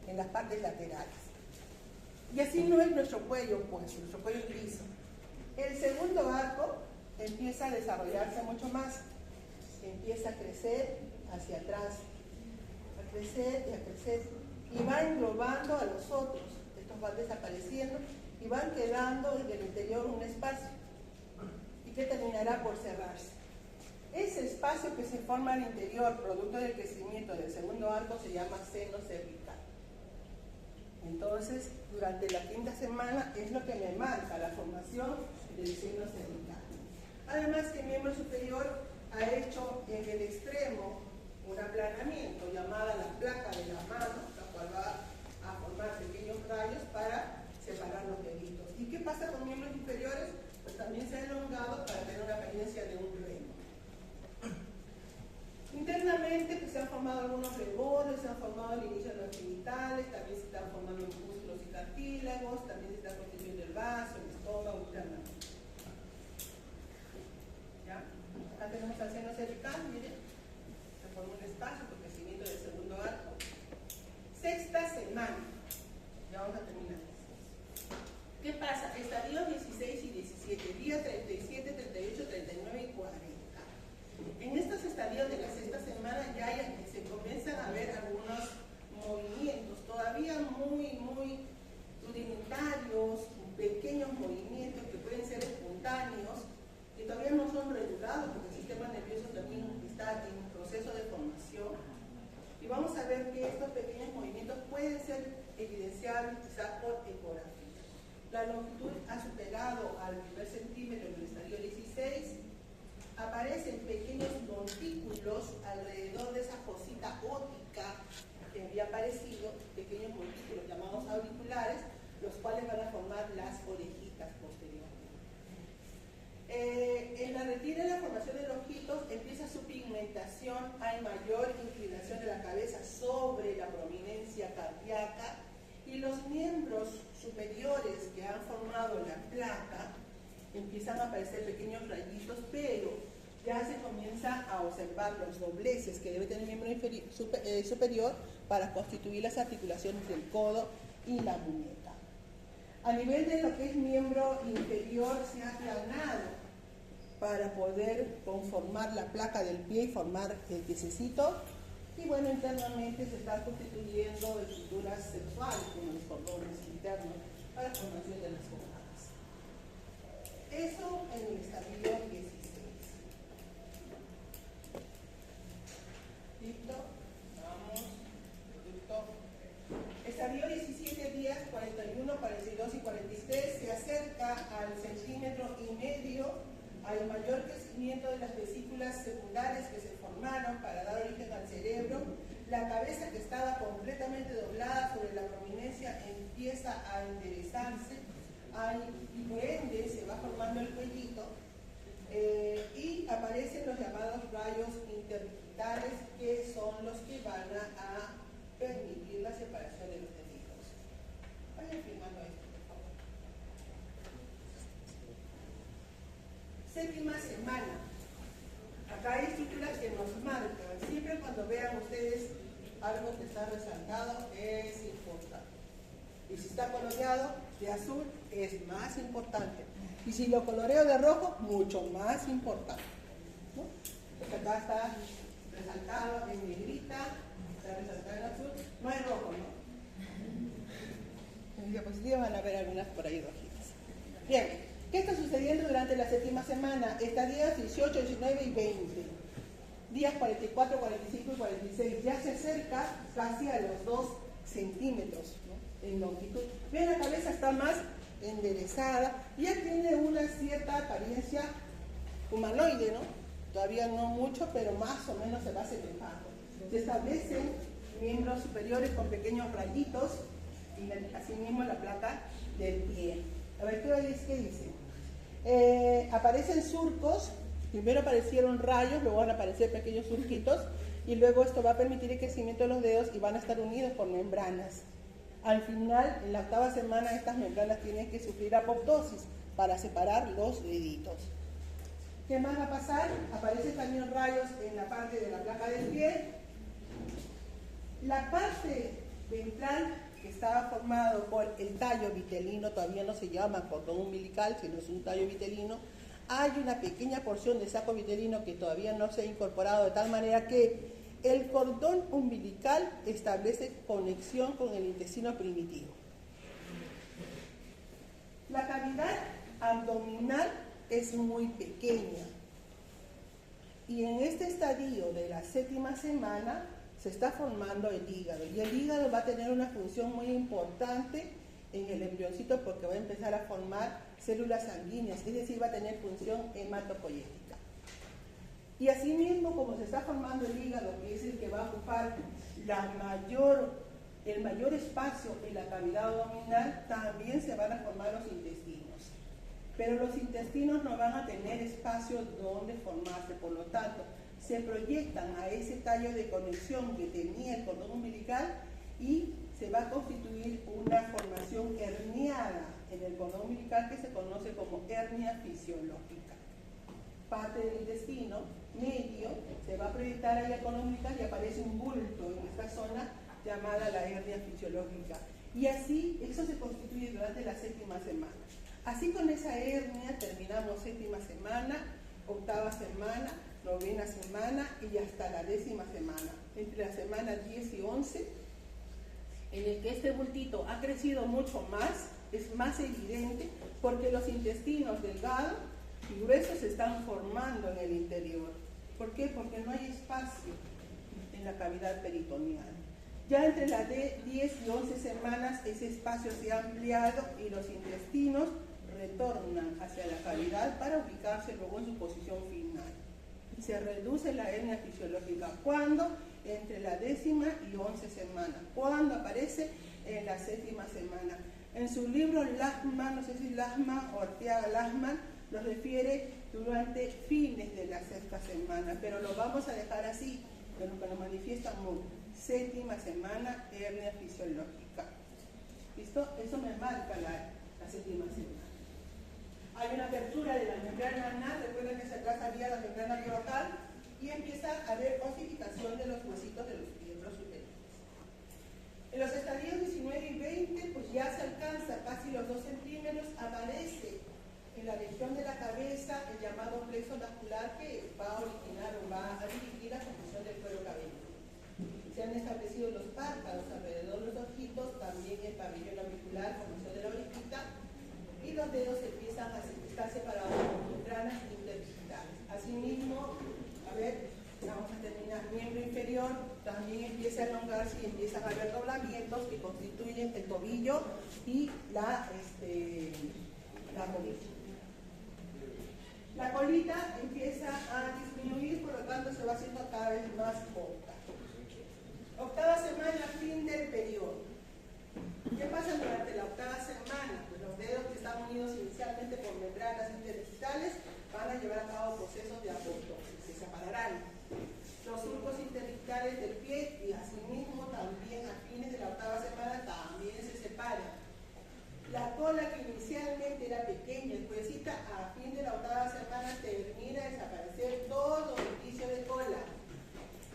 en las partes laterales. Y así no es nuestro cuello, pues, nuestro cuello es liso. El segundo arco empieza a desarrollarse mucho más, empieza a crecer hacia atrás, a crecer y a crecer, y va englobando a los otros. Estos van desapareciendo y van quedando en el interior un espacio, y que terminará por cerrarse. Ese espacio que se forma al interior, producto del crecimiento del segundo arco, se llama seno cervical. Entonces, durante la 5ª semana es lo que me marca la formación del seno cervical. Además que el miembro superior ha hecho en el extremo un aplanamiento llamada la placa de la mano, la cual va a formar pequeños rayos para separar los deditos. ¿Y qué pasa con miembros inferiores? Pues también se ha elongado para tener una apariencia de un remo. Internamente pues, se han formado algunos rebones, se han formado al inicio de los genitales, también se están formando músculos y cartílagos, también se está constituyendo el vaso, el estómago internamente. ¿Ya? Acá tenemos al seno cervical, miren, se forma un espacio por crecimiento del segundo arco. Sexta semana, ya vamos a terminar. ¿Qué pasa? Estadios 16 y 17, día 37, 38, 39 y 40. En estos estadios de la sexta semana ya se comienzan a ver algunos movimientos, todavía muy rudimentarios, pequeños movimientos que pueden ser espontáneos, que todavía no son regulados porque el sistema nervioso también está en proceso de formación. Y vamos a ver que estos pequeños movimientos pueden ser evidenciables quizás por ecografía. La longitud ha superado al primer centímetro en el estadio 16. Aparecen pequeños montículos alrededor de esa fosita óptica que había aparecido, pequeños montículos llamados auriculares, los cuales van a formar las orejitas posteriormente. En la retina y la formación de los ojitos empieza su pigmentación, hay mayor inclinación de la cabeza sobre la prominencia cardíaca y los miembros superiores que han formado la placa empiezan a aparecer pequeños rayitos, pero ya se comienza a observar los dobleces que debe tener el miembro superior para constituir las articulaciones del codo y la muñeca. A nivel de lo que es miembro inferior se ha aplanado para poder conformar la placa del pie y formar el piececito. Y bueno, internamente se están constituyendo estructuras sexuales como los cordones internos para la formación de las gonadas. Eso en el estadio 16. ¿Listo? Vamos. ¿Listo? Estadio 17 días, 41, 42 y 43 se acerca al centímetro y medio al mayor crecimiento de las vesículas secundarias que se formaron para dar origen al cerebro. La cabeza, que estaba completamente doblada sobre la prominencia, empieza a enderezarse y por ende se va formando el cuellito y aparecen los llamados rayos interdigitales, que son los que van a permitir la separación de los deditos. Vayan firmando esto, por favor. Séptima semana. Acá hay estructuras que nos marcan. Siempre cuando vean ustedes algo que está resaltado es importante. Y si está coloreado de azul es más importante. Y si lo coloreo de rojo, mucho más importante, ¿no? Porque acá está resaltado en negrita, está resaltado en azul, no hay rojo, ¿no? En diapositivas van a ver algunas por ahí rojitas. Bien, ¿qué está sucediendo durante la séptima semana? Está días 18, 19 y 20. Días 44, 45 y 46. Ya se acerca casi a los 2 centímetros, ¿no?, en longitud. Vean, la cabeza está más enderezada, ya tiene una cierta apariencia humanoide, ¿no? Todavía no mucho, pero más o menos se va asemejando. Se establecen miembros superiores con pequeños rayitos y asimismo la placa del pie. A ver, ¿qué dice? Aparecen surcos, primero aparecieron rayos, luego van a aparecer pequeños surquitos y luego esto va a permitir el crecimiento de los dedos y van a estar unidos por membranas. Al final, en la octava semana, estas membranas tienen que sufrir apoptosis para separar los deditos. ¿Qué más va a pasar? Aparecen también rayos en la parte de la placa del pie. La parte ventral, que estaba formado por el tallo vitelino, todavía no se llama cordón umbilical, sino es un tallo vitelino. Hay una pequeña porción de saco vitelino que todavía no se ha incorporado, de tal manera que el cordón umbilical establece conexión con el intestino primitivo. La cavidad abdominal es muy pequeña y en este estadio de la séptima semana se está formando el hígado, y el hígado va a tener una función muy importante en el embrioncito porque va a empezar a formar células sanguíneas, es decir, va a tener función hematopoyética. Y asimismo, como se está formando el hígado, que es el que va a ocupar el mayor espacio en la cavidad abdominal, también se van a formar los intestinos. Pero los intestinos no van a tener espacio donde formarse, por lo tanto, se proyectan a ese tallo de conexión que tenía el cordón umbilical y se va a constituir una formación herniada en el cordón umbilical que se conoce como hernia fisiológica. Parte del intestino medio se va a proyectar ahí al cordón umbilical y aparece un bulto en esta zona llamada la hernia fisiológica. Y así, eso se constituye durante la 7ª semana. Así con esa hernia terminamos 7ª semana, 8ª semana, 9ª semana y hasta la 10ª semana. Entre la semana 10 y 11, en el que este bultito ha crecido mucho más, es más evidente porque los intestinos delgados y gruesos se están formando en el interior. ¿Por qué? Porque no hay espacio en la cavidad peritoneal. Ya entre las 10 y 11 semanas ese espacio se ha ampliado y los intestinos retornan hacia la cavidad para ubicarse luego en su posición final. Se reduce la hernia fisiológica. ¿Cuándo? Entre la 10ª y 11 semana. ¿Cuándo aparece? En la 7ª semana. En su libro Lachman, no sé si Lachman o Arteaga Lachman, lo refiere durante fines de la 6ª semana, pero lo vamos a dejar así, de lo que nos manifiesta muy 7ª semana, hernia fisiológica. ¿Listo? Eso me marca la 7ª semana. Hay una apertura de la membrana anal, recuerden que atrás había la membrana biovacal, y empieza a haber osificación de los huesitos de los miembros superiores. En los estadios 19 y 20, pues ya se alcanza casi los 2 centímetros, aparece en la región de la cabeza el llamado plexo vascular que va a originar o va a dirigir la formación del cuero cabelludo. Se han establecido los párpados alrededor de los ojitos, también el pabellón auricular, formación de la auricuita, y los dedos empiezan a estar separados por membranas interdigitales. Asimismo, a ver, vamos a terminar, miembro inferior también empieza a elongarse y empiezan a haber doblamientos que constituyen el tobillo y la colita. La colita empieza a disminuir, por lo tanto se va haciendo cada vez más corta. 8ª semana, fin del periodo. ¿Qué pasa durante la 8ª semana? Pues los dedos que están unidos inicialmente por membranas interdigitales van a llevar a cabo procesos de apoptosis, se separarán. Los surcos interdigitales del pie y asimismo también a fines de la 8ª semana también se separan. La cola que inicialmente era pequeña, gruesita, a fin de la 8ª semana termina de desaparecer todo el indicio de cola.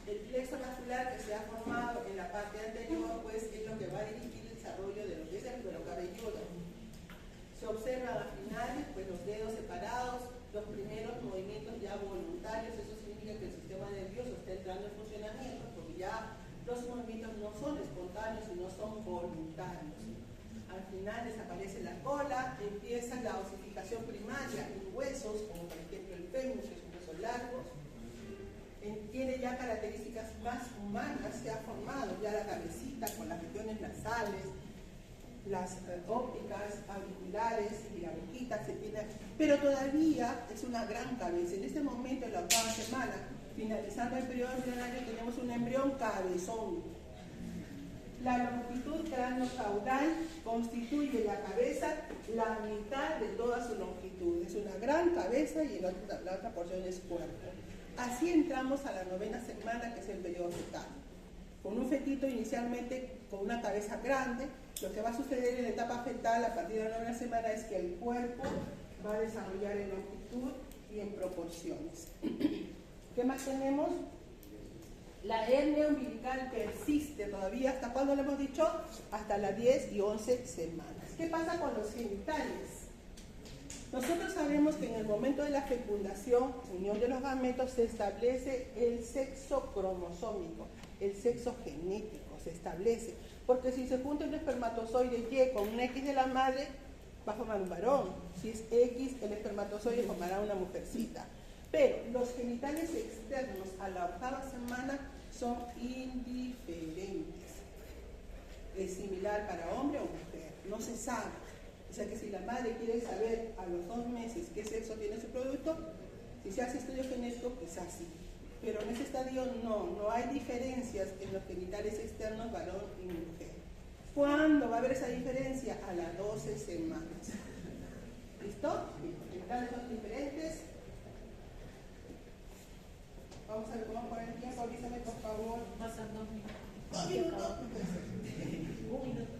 El plexo vascular que se ha formado en la parte anterior, pues es lo que va a dirigir el desarrollo de lo que es el cuero cabelludo. Se observan a finales, pues los dedos separados, los primeros movimientos ya voluntarios, eso significa que el sistema nervioso está entrando en funcionamiento, porque ya los movimientos no son espontáneos, sino son voluntarios. Al final desaparece la cola, empieza la osificación primaria en huesos, como por ejemplo el fémur, que es un hueso largo. Tiene ya características más humanas, se ha formado ya la cabecita con las regiones nasales, las ópticas, auriculares y la boquita se tiene, pero todavía es una gran cabeza. En este momento, en la 8ª semana, finalizando el periodo embrionario, tenemos un embrión cabezón. La longitud cráneo-caudal constituye la cabeza la mitad de toda su longitud. Es una gran cabeza y la otra porción es cuerpo. Así entramos a la 9ª semana, que es el periodo fetal. Con un fetito inicialmente con una cabeza grande, lo que va a suceder en la etapa fetal a partir de la 9ª semana es que el cuerpo va a desarrollar en longitud y en proporciones. ¿Qué más tenemos? La hernia umbilical persiste todavía, ¿hasta cuándo lo hemos dicho? Hasta las 10 y 11 semanas. ¿Qué pasa con los genitales? Nosotros sabemos que en el momento de la fecundación, unión de los gametos, se establece el sexo cromosómico, el sexo genético se establece, porque si se junta un espermatozoide Y con un X de la madre, va a formar un varón. Si es X, el espermatozoide formará una mujercita. Pero los genitales externos a la 8ª semana son indiferentes. Es similar para hombre o mujer, no se sabe. O sea que si la madre quiere saber a los 2 meses qué sexo tiene su producto, si se hace estudio genético, pues así. pero en ese estadio no hay diferencias en los genitales externos varón y mujer. ¿Cuándo va a haber esa diferencia? A las 12 semanas. ¿Listo? Los genitales son diferentes. Vamos a ver cómo poner el tiempo. Avísame, por favor. Pasan 2 minutos. 2 minutos. 1 minuto.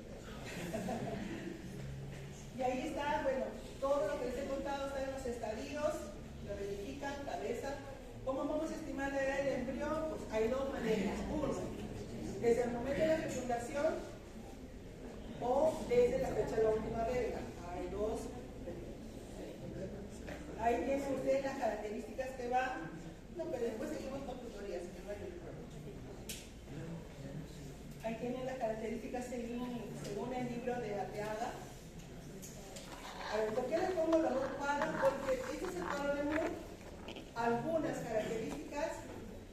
Y ahí está, bueno, todo lo que les he contado está en los estadios, lo verifican, cabeza. ¿Cómo vamos a estimar la edad del embrión? Pues hay dos maneras. Uno, desde el momento de la fecundación o desde la fecha de la última regla. Hay dos. Ahí tienen ustedes las características que van. No, pero después seguimos con tutorías, que no hay problema. Ahí tienen las características según el libro de Arteaga. A ver, ¿por qué le pongo los dos cuadros? Porque este es el cuadro de Moore, algunas características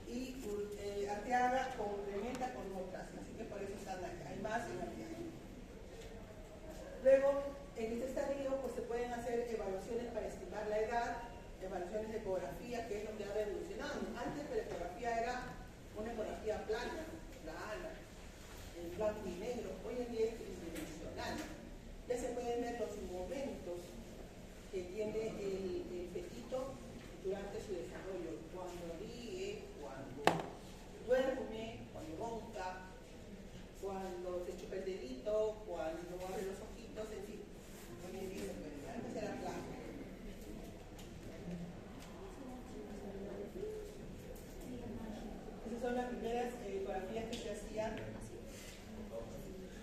y Arteaga complementa con otras, así que por eso están acá, hay más en Arteaga. Luego, en este estadio pues se pueden hacer evaluaciones para estimar la edad, evaluaciones de ecografía, que es lo que ha evolucionado. Antes la ecografía era una ecografía plana, en blanco y negro, hoy en día es tridimensional. Ya se pueden ver los momentos que tiene el fetito durante su desarrollo, cuando ríe, cuando duerme, cuando ronca, cuando se chupa el dedito, cuando abre los ojitos, en fin. Hoy en día se puede ver. Antes era plano. Esas son las primeras ecografías que se hacían.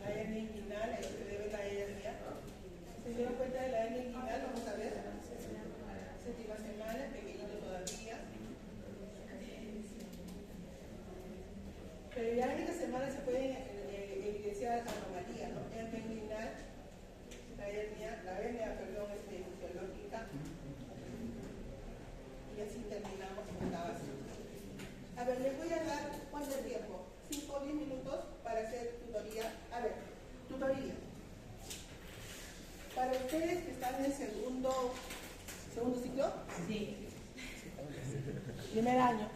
La hernia inguinal, ahí se debe la hernia. ¿Se dieron cuenta de la hernia inguinal? Vamos a ver. Séptima semana, pequeñito todavía. Pero ya en esta semana se pueden evidenciar anomalías, ¿no? Hernia inguinal, la hernia fisiológica. Y así terminamos con la base. A ver, les voy a dar ¿cuánto tiempo? 5 o 10 minutos para hacer tutoría. A ver, tutoría. Para ustedes que están en el segundo ciclo, Sí. primer año,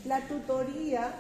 la tutoría